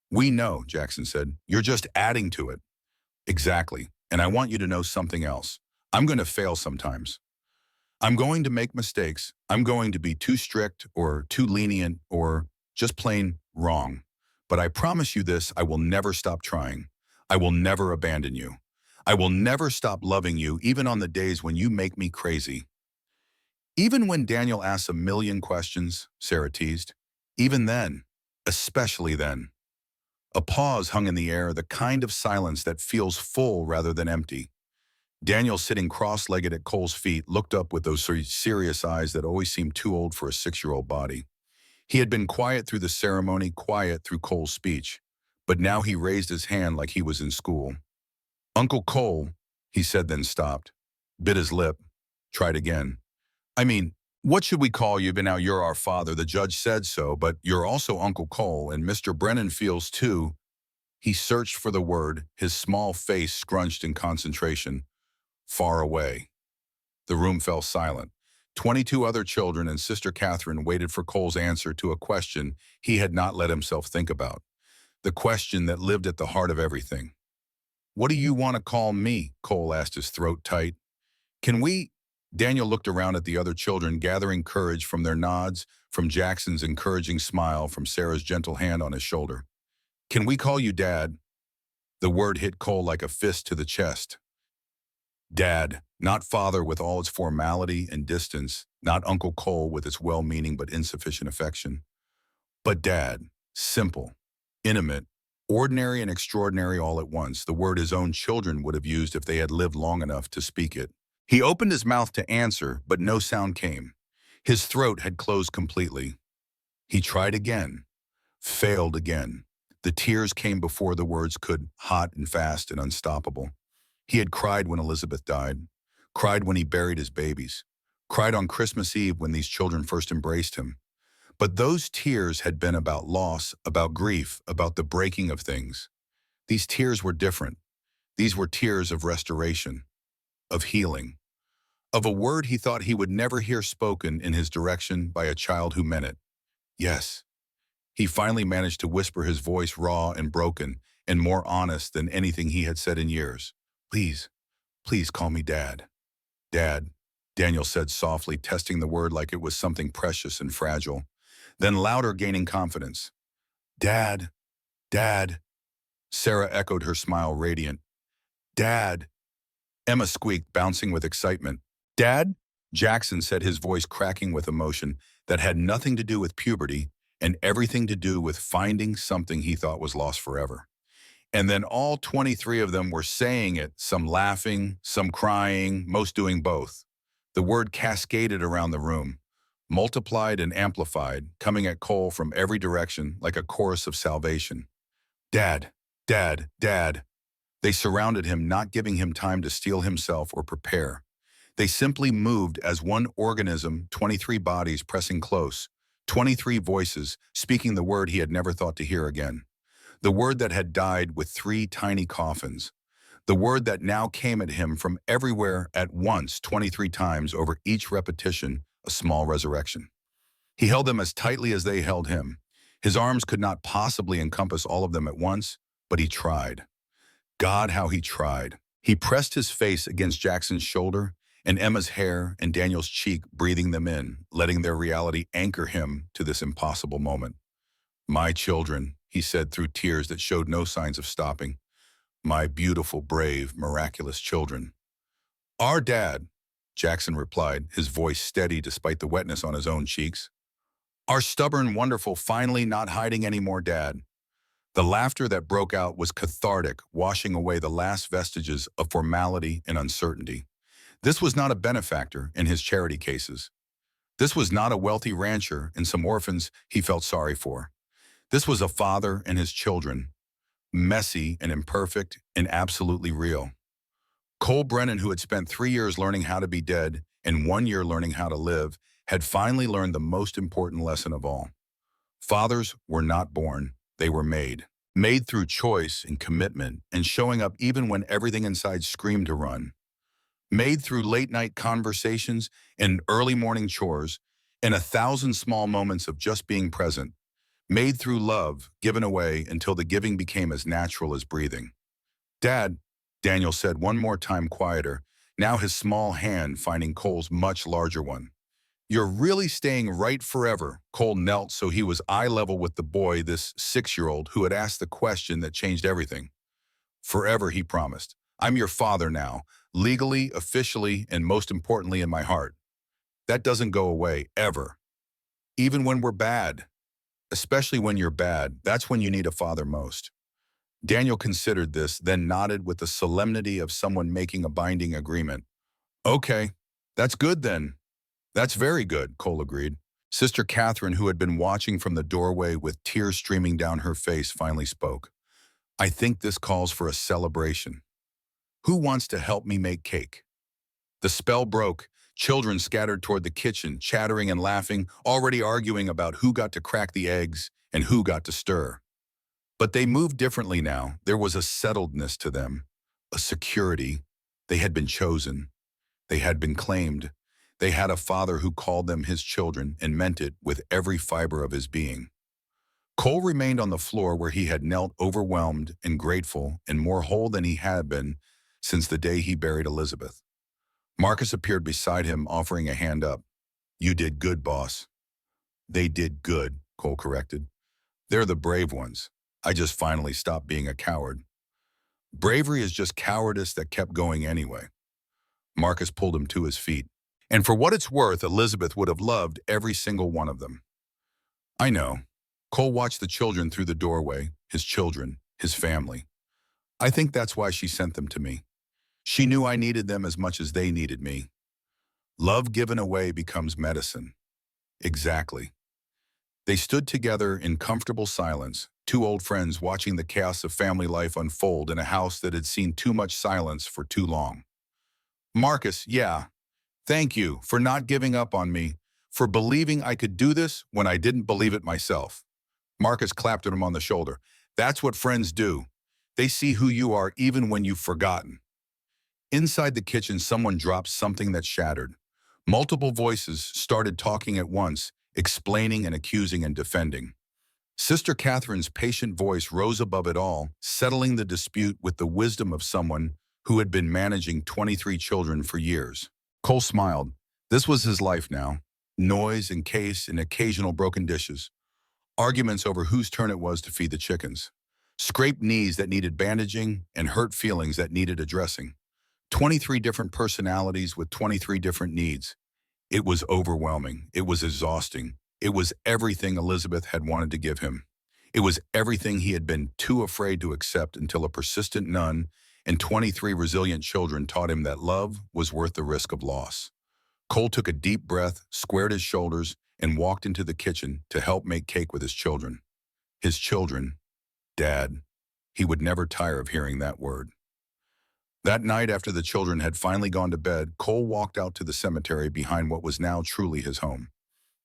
"We know," Jackson said. "You're just adding to it." "Exactly. And I want you to know something else. I'm going to fail sometimes. I'm going to make mistakes. I'm going to be too strict or too lenient or just plain wrong. But I promise you this, I will never stop trying. I will never abandon you. I will never stop loving you, even on the days when you make me crazy." Even when Daniel asks a million questions, Sarah teased. Even then, especially then. A pause hung in the air, the kind of silence that feels full rather than empty. Daniel, sitting cross-legged at Cole's feet, looked up with those serious eyes that always seemed too old for a 6-year-old body. He had been quiet through the ceremony, quiet through Cole's speech, but now he raised his hand like he was in school. "Uncle Cole," he said, then stopped, bit his lip, tried again. "I mean, what should we call you? But now you're our father. The judge said so, but you're also Uncle Cole, and Mr. Brennan feels too." He searched for the word, his small face scrunched in concentration. "Far away." The room fell silent. 22 other children and Sister Catherine waited for Cole's answer to a question he had not let himself think about. The question that lived at the heart of everything. "What do you want to call me?" Cole asked, his throat tight. "Can we—" Daniel looked around at the other children, gathering courage from their nods, from Jackson's encouraging smile, from Sarah's gentle hand on his shoulder. "Can we call you Dad?" The word hit Cole like a fist to the chest. Dad, not father with all its formality and distance, not Uncle Cole with its well-meaning but insufficient affection. But Dad, simple, intimate, ordinary and extraordinary all at once, the word his own children would have used if they had lived long enough to speak it. He opened his mouth to answer, but no sound came. His throat had closed completely. He tried again, failed again. The tears came before the words could, hot and fast and unstoppable. He had cried when Elizabeth died, cried when he buried his babies, cried on Christmas Eve when these children first embraced him. But those tears had been about loss, about grief, about the breaking of things. These tears were different. These were tears of restoration, of healing, of a word he thought he would never hear spoken in his direction by a child who meant it. Yes. He finally managed to whisper, his voice raw and broken and more honest than anything he had said in years. "Please, please call me Dad." "Dad," Daniel said softly, testing the word like it was something precious and fragile. Then louder, gaining confidence. "Dad, Dad." Sarah echoed, her smile radiant. "Dad." Emma squeaked, bouncing with excitement. "Dad?" Jackson said, his voice cracking with emotion that had nothing to do with puberty and everything to do with finding something he thought was lost forever. And then all 23 of them were saying it, some laughing, some crying, most doing both. The word cascaded around the room, multiplied and amplified, coming at Cole from every direction like a chorus of salvation. "Dad, Dad, Dad." They surrounded him, not giving him time to steel himself or prepare. They simply moved as one organism, 23 bodies pressing close, 23 voices speaking the word he had never thought to hear again. The word that had died with 3 tiny coffins. The word that now came at him from everywhere at once, 23 times, over each repetition, a small resurrection. He held them as tightly as they held him. His arms could not possibly encompass all of them at once, but he tried. God, how he tried. He pressed his face against Jackson's shoulder and Emma's hair and Daniel's cheek, breathing them in, letting their reality anchor him to this impossible moment. My children, he said through tears that showed no signs of stopping. My beautiful, brave, miraculous children. Our dad, Jackson replied, his voice steady despite the wetness on his own cheeks. Our stubborn, wonderful, finally not hiding anymore dad. The laughter that broke out was cathartic, washing away the last vestiges of formality and uncertainty. This was not a benefactor in his charity cases. This was not a wealthy rancher and some orphans he felt sorry for. This was a father and his children, messy and imperfect and absolutely real. Cole Brennan, who had spent 3 years learning how to be dead and 1 year learning how to live, had finally learned the most important lesson of all. Fathers were not born, they were made. Made through choice and commitment and showing up even when everything inside screamed to run. Made through late-night conversations and early morning chores and 1,000 small moments of just being present. Made through love, given away until the giving became as natural as breathing. Dad, Daniel said one more time quieter, now his small hand finding Cole's much larger one. You're really staying right forever. Cole knelt so he was eye level with the boy, this 6-year-old who had asked the question that changed everything. Forever, he promised. I'm your father now, legally, officially, and most importantly in my heart. That doesn't go away, ever. Even when we're bad. Especially when you're bad, that's when you need a father most. Daniel considered this, then nodded with the solemnity of someone making a binding agreement. Okay, that's good then. That's very good, Cole agreed. Sister Catherine, who had been watching from the doorway with tears streaming down her face, finally spoke. I think this calls for a celebration. Who wants to help me make cake? The spell broke. Children scattered toward the kitchen, chattering and laughing, already arguing about who got to crack the eggs and who got to stir. But they moved differently now. There was a settledness to them, a security. They had been chosen. They had been claimed. They had a father who called them his children and meant it with every fiber of his being. Cole remained on the floor where he had knelt, overwhelmed and grateful and more whole than he had been since the day he buried Elizabeth. Marcus appeared beside him, offering a hand up. You did good, boss. They did good, Cole corrected. They're the brave ones. I just finally stopped being a coward. Bravery is just cowardice that kept going anyway. Marcus pulled him to his feet. And for what it's worth, Elizabeth would have loved every single one of them. I know. Cole watched the children through the doorway, his children, his family. I think that's why she sent them to me. She knew I needed them as much as they needed me. Love given away becomes medicine. Exactly. They stood together in comfortable silence, two old friends watching the chaos of family life unfold in a house that had seen too much silence for too long. Marcus, yeah. Thank you for not giving up on me, for believing I could do this when I didn't believe it myself. Marcus clapped at him on the shoulder. That's what friends do. They see who you are even when you've forgotten. Inside the kitchen, someone dropped something that shattered. Multiple voices started talking at once, explaining and accusing and defending. Sister Catherine's patient voice rose above it all, settling the dispute with the wisdom of someone who had been managing 23 children for years. Cole smiled. This was his life now. Noise and case and occasional broken dishes. Arguments over whose turn it was to feed the chickens. Scraped knees that needed bandaging and hurt feelings that needed addressing. 23 different personalities with 23 different needs. It was overwhelming. It was exhausting. It was everything Elizabeth had wanted to give him. It was everything he had been too afraid to accept until a persistent nun and 23 resilient children taught him that love was worth the risk of loss. Cole took a deep breath, squared his shoulders, and walked into the kitchen to help make cake with his children. His children. Dad. He would never tire of hearing that word. That night, after the children had finally gone to bed, Cole walked out to the cemetery behind what was now truly his home.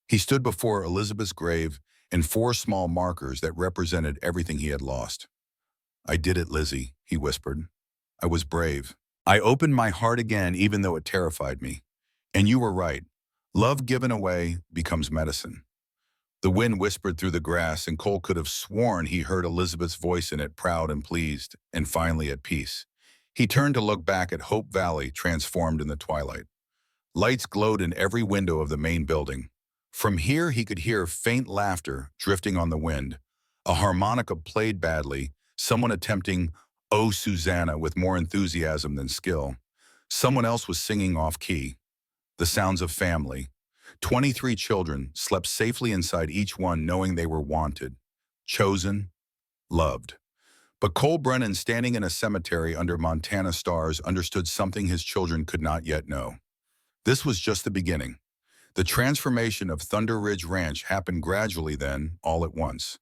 He stood before Elizabeth's grave and 4 small markers that represented everything he had lost. I did it, Lizzie, he whispered. I was brave. I opened my heart again even though it terrified me. And you were right. Love given away becomes medicine. The wind whispered through the grass, and Cole could have sworn he heard Elizabeth's voice in it, proud and pleased, and finally at peace. He turned to look back at Hope Valley, transformed in the twilight. Lights glowed in every window of the main building. From here he could hear faint laughter drifting on the wind. A harmonica played badly, someone attempting "Oh Susanna" with more enthusiasm than skill. Someone else was singing off-key. The sounds of family. 23 children slept safely inside each one, knowing they were wanted, chosen, loved. But Cole Brennan, standing in a cemetery under Montana stars, understood something his children could not yet know. This was just the beginning. The transformation of Thunder Ridge Ranch happened gradually then, all at once.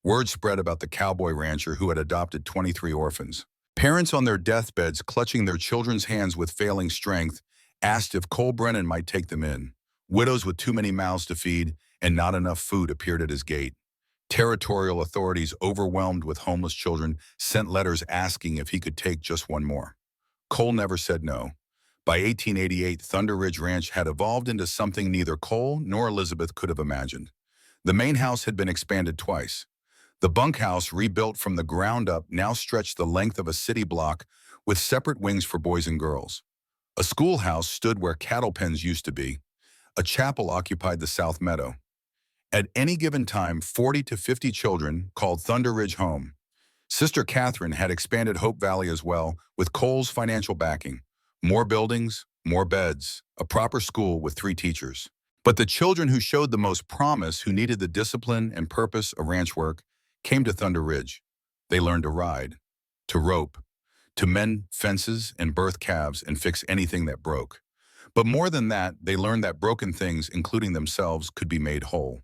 Word spread about the cowboy rancher who had adopted 23 orphans. Parents on their deathbeds, clutching their children's hands with failing strength, asked if Cole Brennan might take them in. Widows with too many mouths to feed and not enough food appeared at his gate. Territorial authorities, overwhelmed with homeless children, sent letters asking if he could take just one more. Cole never said no. By 1888, Thunder Ridge Ranch had evolved into something neither Cole nor Elizabeth could have imagined. The main house had been expanded twice. The bunkhouse, rebuilt from the ground up, now stretched the length of a city block with separate wings for boys and girls. A schoolhouse stood where cattle pens used to be. A chapel occupied the south meadow. At any given time, 40 to 50 children called Thunder Ridge home. Sister Catherine had expanded Hope Valley as well, with Cole's financial backing. More buildings, more beds, a proper school with 3 teachers. But the children who showed the most promise, who needed the discipline and purpose of ranch work, came to Thunder Ridge. They learned to ride, to rope, to mend fences and birth calves and fix anything that broke. But more than that, they learned that broken things, including themselves, could be made whole.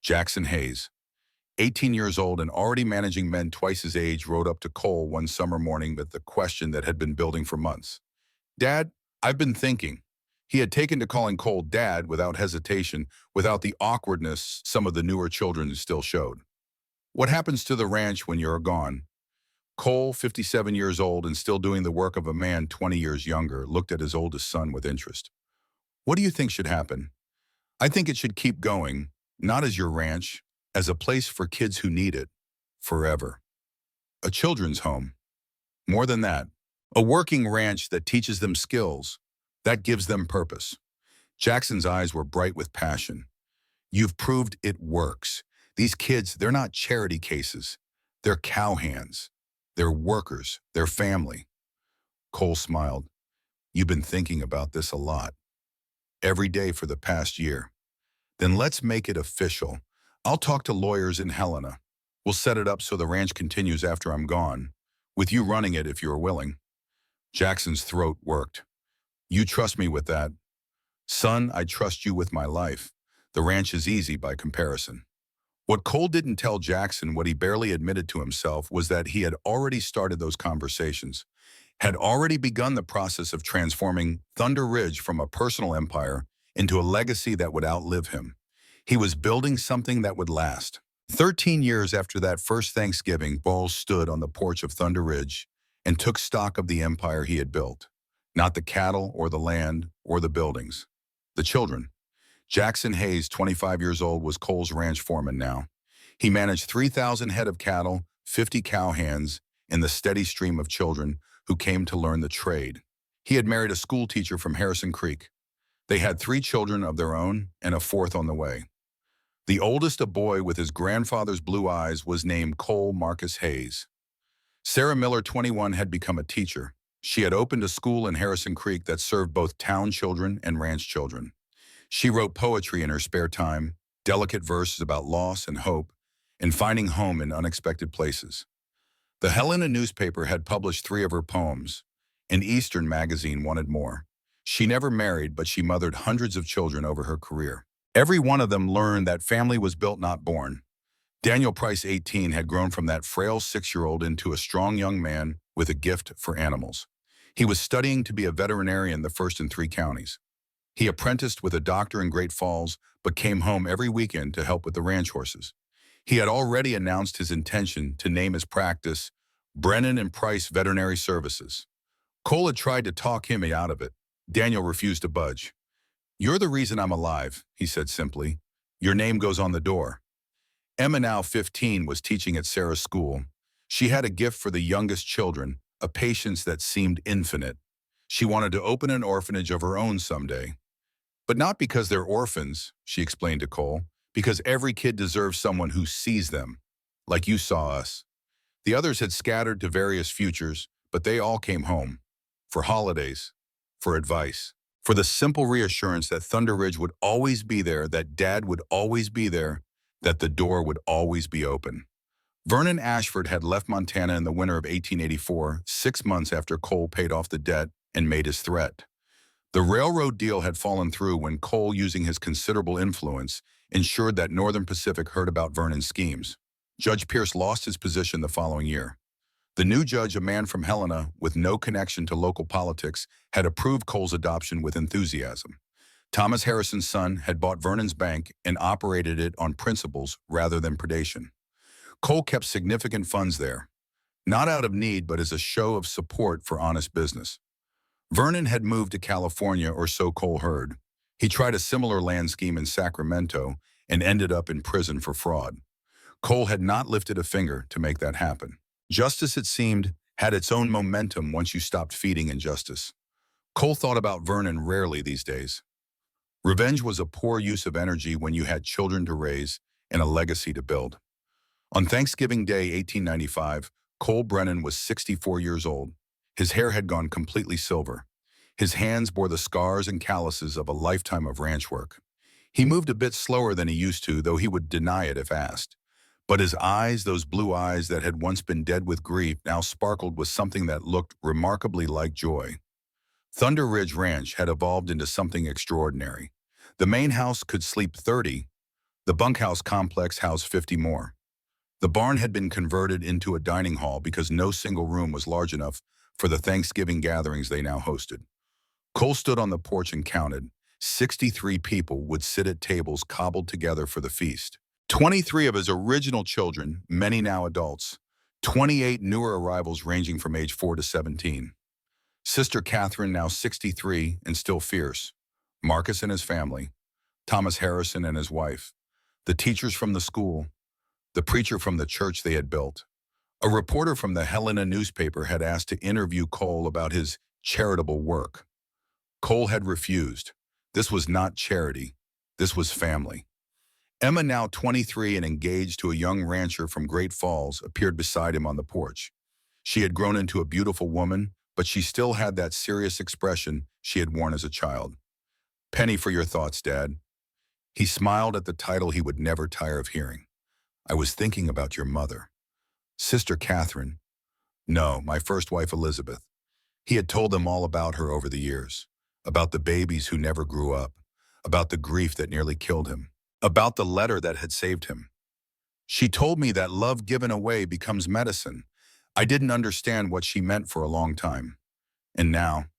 Jackson Hayes, 18 years old and already managing men twice his age, rode up to Cole one summer morning with the question that had been building for months. "Dad, I've been thinking." He had taken to calling Cole Dad without hesitation, without the awkwardness some of the newer children still showed. "What happens to the ranch when you're gone?" Cole, 57 years old and still doing the work of a man 20 years younger, looked at his oldest son with interest. "What do you think should happen?" "I think it should keep going, not as your ranch, as a place for kids who need it, forever. A children's home. More than that, a working ranch that teaches them skills, that gives them purpose." Jackson's eyes were bright with passion. "You've proved it works. These kids, they're not charity cases. They're cowhands. They're workers. They're family." Cole smiled. "You've been thinking about this a lot. Every day for the past year. Then let's make it official. I'll talk to lawyers in Helena. We'll set it up so the ranch continues after I'm gone, with you running it if you're willing." Jackson's throat worked. "You trust me with that?" "Son, I trust you with my life. The ranch is easy by comparison." What Cole didn't tell Jackson, what he barely admitted to himself, was that he had already started those conversations, had already begun the process of transforming Thunder Ridge from a personal empire into a legacy that would outlive him. He was building something that would last. 13 years after that first Thanksgiving, Bowles stood on the porch of Thunder Ridge and took stock of the empire he had built. Not the cattle or the land or the buildings. The children. Jackson Hayes, 25 years old, was Cole's ranch foreman now. He managed 3,000 head of cattle, 50 cowhands, and the steady stream of children who came to learn the trade. He had married a school teacher from Harrison Creek. They had 3 children of their own and a 4th on the way. The oldest, a boy with his grandfather's blue eyes, was named Cole Marcus Hayes. Sarah Miller, 21, had become a teacher. She had opened a school in Harrison Creek that served both town children and ranch children. She wrote poetry in her spare time, delicate verses about loss and hope, and finding home in unexpected places. The Helena newspaper had published 3 of her poems. An Eastern magazine wanted more. She never married, but she mothered hundreds of children over her career. Every one of them learned that family was built, not born. Daniel Price, 18, had grown from that frail 6-year-old into a strong young man with a gift for animals. He was studying to be a veterinarian, the first in 3 counties. He apprenticed with a doctor in Great Falls, but came home every weekend to help with the ranch horses. He had already announced his intention to name his practice Brennan and Price Veterinary Services. Cole had tried to talk him out of it. Daniel refused to budge. "You're the reason I'm alive," he said simply. "Your name goes on the door. Emma, now 15, was teaching at Sarah's school. She had a gift for the youngest children, a patience that seemed infinite. She wanted to open an orphanage of her own someday. But not because they're orphans, she explained to Cole, because every kid deserves someone who sees them, like you saw us. The others had scattered to various futures, but they all came home. For holidays, for advice, for the simple reassurance that Thunder Ridge would always be there, that Dad would always be there, that the door would always be open. Vernon Ashford had left Montana in the winter of 1884, 6 months after Cole paid off the debt and made his threat. The railroad deal had fallen through when Cole, using his considerable influence, ensured that Northern Pacific heard about Vernon's schemes. Judge Pierce lost his position the following year. The new judge, a man from Helena with no connection to local politics, had approved Cole's adoption with enthusiasm. Thomas Harrison's son had bought Vernon's bank and operated it on principles rather than predation. Cole kept significant funds there, not out of need but as a show of support for honest business. Vernon had moved to California, or so Cole heard. He tried a similar land scheme in Sacramento and ended up in prison for fraud. Cole had not lifted a finger to make that happen. Justice, it seemed, had its own momentum once you stopped feeding injustice. Cole thought about Vernon rarely these days. Revenge was a poor use of energy when you had children to raise and a legacy to build. On Thanksgiving Day, 1895, Cole Brennan was 64 years old. His hair had gone completely silver. His hands bore the scars and calluses of a lifetime of ranch work. He moved a bit slower than he used to, though he would deny it if asked. But his eyes, those blue eyes that had once been dead with grief, now sparkled with something that looked remarkably like joy. Thunder Ridge Ranch had evolved into something extraordinary. The main house could sleep 30. The bunkhouse complex housed 50 more. The barn had been converted into a dining hall because no single room was large enough for the Thanksgiving gatherings they now hosted. Cole stood on the porch and counted. 63 people would sit at tables cobbled together for the feast. 23 of his original children, many now adults. 28 newer arrivals ranging from age 4 to 17. Sister Catherine, now 63 and still fierce. Marcus and his family. Thomas Harrison and his wife. The teachers from the school. The preacher from the church they had built. A reporter from the Helena newspaper had asked to interview Cole about his charitable work. Cole had refused. This was not charity. This was family. Emma, now 23 and engaged to a young rancher from Great Falls, appeared beside him on the porch. She had grown into a beautiful woman, but she still had that serious expression she had worn as a child. "Penny for your thoughts, Dad." He smiled at the title he would never tire of hearing. "I was thinking about your mother." "Sister Catherine." "No, my first wife, Elizabeth." He had told them all about her over the years, about the babies who never grew up, about the grief that nearly killed him, about the letter that had saved him. "She told me that love given away becomes medicine. I didn't understand what she meant for a long time. And now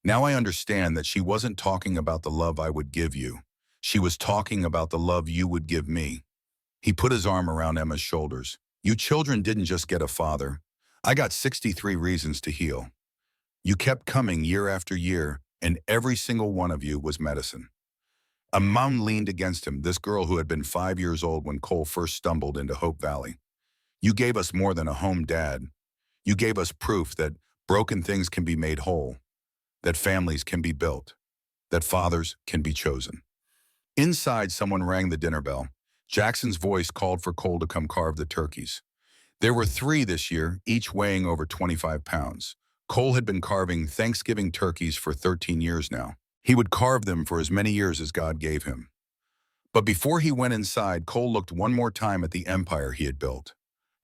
I understand that she wasn't talking about the love I would give you. She was talking about the love you would give me." He put his arm around Emma's shoulders. "You children didn't just get a father. I got 63 reasons to heal. You kept coming year after year, and every single one of you was medicine." A mom leaned against him, this girl who had been 5 years old when Cole first stumbled into Hope Valley. "You gave us more than a home, Dad. You gave us proof that broken things can be made whole, that families can be built, that fathers can be chosen." Inside, someone rang the dinner bell. Jackson's voice called for Cole to come carve the turkeys. There were 3 this year, each weighing over 25 pounds. Cole had been carving Thanksgiving turkeys for 13 years now. He would carve them for as many years as God gave him. But before he went inside, Cole looked one more time at the empire he had built.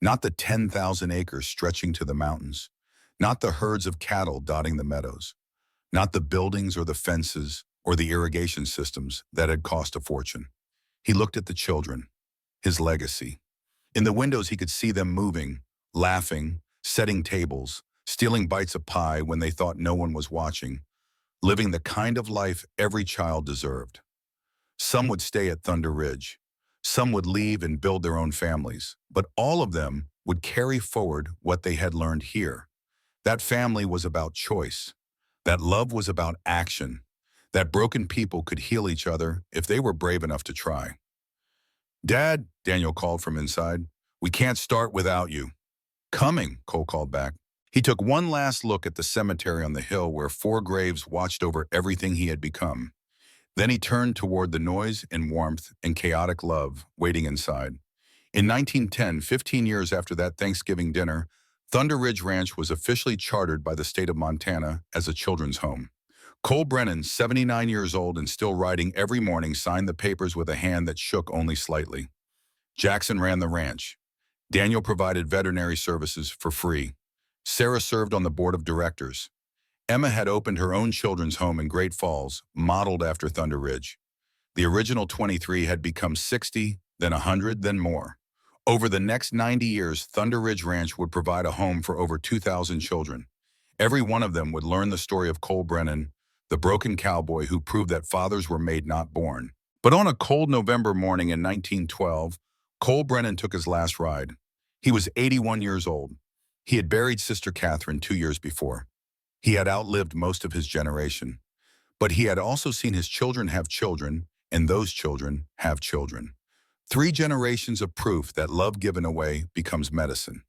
Not the 10,000 acres stretching to the mountains. Not the herds of cattle dotting the meadows. Not the buildings or the fences or the irrigation systems that had cost a fortune. He looked at the children, his legacy. In the windows he could see them moving, laughing, setting tables, stealing bites of pie when they thought no one was watching, living the kind of life every child deserved. Some would stay at Thunder Ridge. Some would leave and build their own families, but all of them would carry forward what they had learned here. That family was about choice. That love was about action. That broken people could heal each other if they were brave enough to try. Dad, Daniel called from inside. We can't start without you. Coming, Cole called back. He took one last look at the cemetery on the hill where four graves watched over everything he had become. Then he turned toward the noise and warmth and chaotic love waiting inside. In 1910, 15 years after that Thanksgiving dinner, Thunder Ridge Ranch was officially chartered by the state of Montana as a children's home. Cole Brennan, 79 years old and still writing every morning, signed the papers with a hand that shook only slightly. Jackson ran the ranch. Daniel provided veterinary services for free. Sarah served on the board of directors. Emma had opened her own children's home in Great Falls, modeled after Thunder Ridge. The original 23 had become 60, then 100, then more. Over the next 90 years, Thunder Ridge Ranch would provide a home for over 2,000 children. Every one of them would learn the story of Cole Brennan, the broken cowboy who proved that fathers were made, not born. But on a cold November morning in 1912, Cole Brennan took his last ride. He was 81 years old. He had buried Sister Catherine 2 years before. He had outlived most of his generation. But he had also seen his children have children, and those children have children. 3 generations of proof that love given away becomes medicine.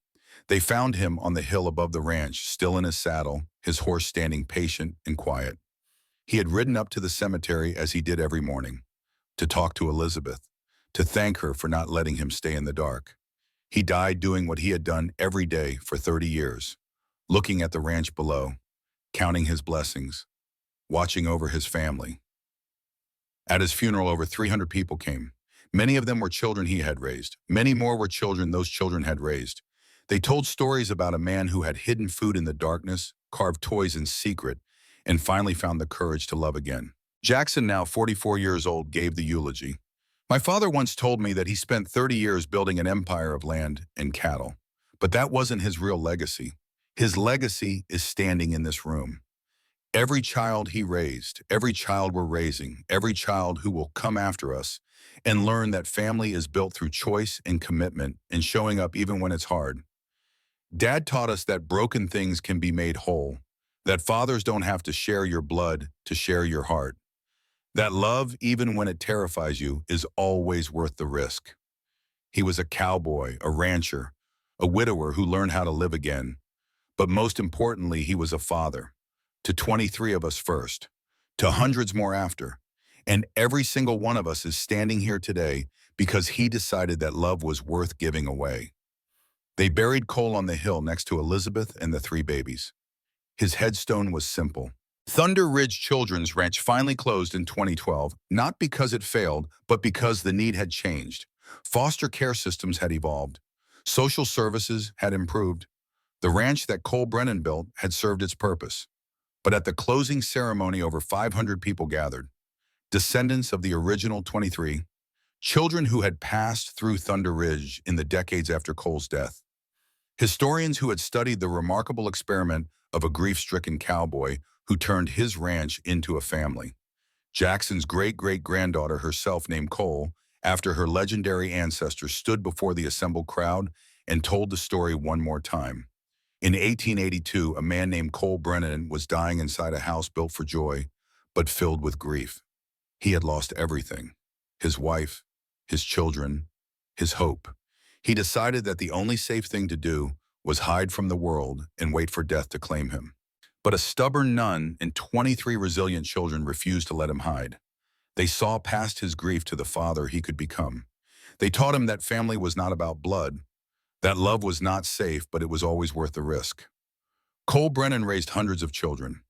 They found him on the hill above the ranch, still in his saddle, his horse standing patient and quiet. He had ridden up to the cemetery as he did every morning, to talk to Elizabeth, to thank her for not letting him stay in the dark. He died doing what he had done every day for 30 years, looking at the ranch below, counting his blessings, watching over his family. At his funeral, over 300 people came. Many of them were children he had raised. Many more were children those children had raised. They told stories about a man who had hidden food in the darkness, carved toys in secret, and finally found the courage to love again. Jackson, now 44 years old, gave the eulogy. My father once told me that he spent 30 years building an empire of land and cattle. But that wasn't his real legacy. His legacy is standing in this room. Every child he raised, every child we're raising, every child who will come after us, and learn that family is built through choice and commitment and showing up even when it's hard. Dad taught us that broken things can be made whole, that fathers don't have to share your blood to share your heart, that love, even when it terrifies you, is always worth the risk. He was a cowboy, a rancher, a widower who learned how to live again. But most importantly, he was a father. To 23 of us first, to hundreds more after. And every single one of us is standing here today because he decided that love was worth giving away. They buried Cole on the hill next to Elizabeth and the 3 babies. His headstone was simple. Thunder Ridge Children's Ranch finally closed in 2012, not because it failed, but because the need had changed. Foster care systems had evolved. Social services had improved. The ranch that Cole Brennan built had served its purpose. But at the closing ceremony, over 500 people gathered. Descendants of the original 23, children who had passed through Thunder Ridge in the decades after Cole's death. Historians who had studied the remarkable experiment of a grief-stricken cowboy who turned his ranch into a family. Jackson's great-great-granddaughter, herself named Cole, after her legendary ancestor, stood before the assembled crowd and told the story one more time. In 1882, a man named Cole Brennan was dying inside a house built for joy, but filled with grief. He had lost everything: his wife, his children, his hope. He decided that the only safe thing to do was hide from the world and wait for death to claim him. But a stubborn nun and 23 resilient children refused to let him hide. They saw past his grief to the father he could become. They taught him that family was not about blood, that love was not safe, but it was always worth the risk. Cole Brennan raised hundreds of children.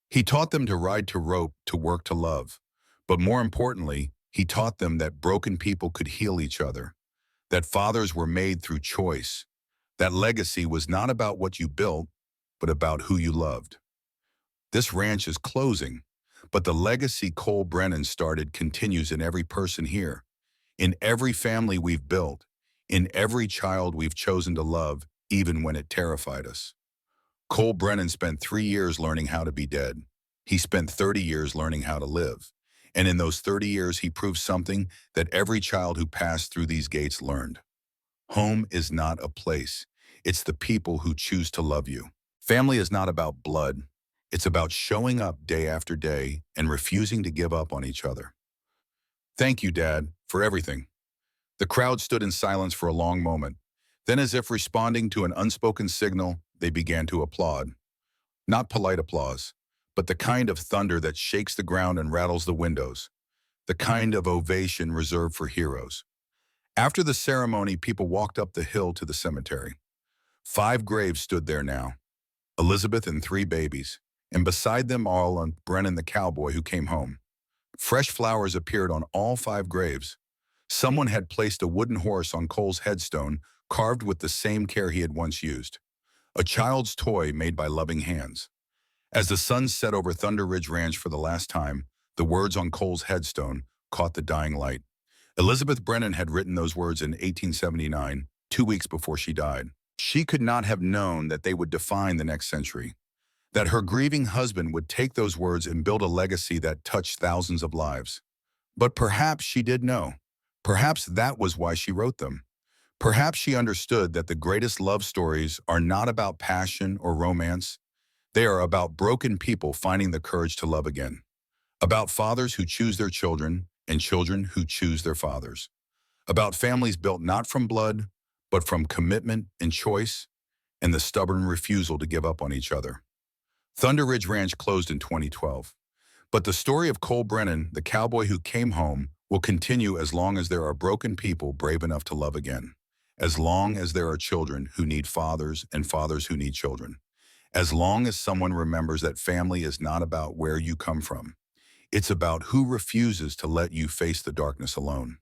He taught them to ride to rope, to work to love. But more importantly, he taught them that broken people could heal each other, that fathers were made through choice, that legacy was not about what you built, but about who you loved. This ranch is closing, but the legacy Cole Brennan started continues in every person here, in every family we've built, in every child we've chosen to love, even when it terrified us. Cole Brennan spent 3 years learning how to be dead. He spent 30 years learning how to live. And in those 30 years, he proved something that every child who passed through these gates learned. Home is not a place. It's the people who choose to love you. Family is not about blood. It's about showing up day after day and refusing to give up on each other. Thank you, Dad, for everything. The crowd stood in silence for a long moment. Then, as if responding to an unspoken signal, they began to applaud. Not polite applause, but the kind of thunder that shakes the ground and rattles the windows. The kind of ovation reserved for heroes. After the ceremony, people walked up the hill to the cemetery. 5 graves stood there now. Elizabeth and 3 babies, and beside them all on Brennan the cowboy who came home. Fresh flowers appeared on all 5 graves. Someone had placed a wooden horse on Cole's headstone, carved with the same care he had once used. A child's toy made by loving hands. As the sun set over Thunder Ridge Ranch for the last time, the words on Cole's headstone caught the dying light. Elizabeth Brennan had written those words in 1879, 2 weeks before she died. She could not have known that they would define the next century, that her grieving husband would take those words and build a legacy that touched thousands of lives. But perhaps she did know. Perhaps that was why she wrote them. Perhaps she understood that the greatest love stories are not about passion or romance. They are about broken people finding the courage to love again. About fathers who choose their children and children who choose their fathers. About families built not from blood, but from commitment and choice and the stubborn refusal to give up on each other. Thunder Ridge Ranch closed in 2012. But the story of Cole Brennan, the cowboy who came home, will continue as long as there are broken people brave enough to love again. As long as there are children who need fathers and fathers who need children. As long as someone remembers that family is not about where you come from. It's about who refuses to let you face the darkness alone.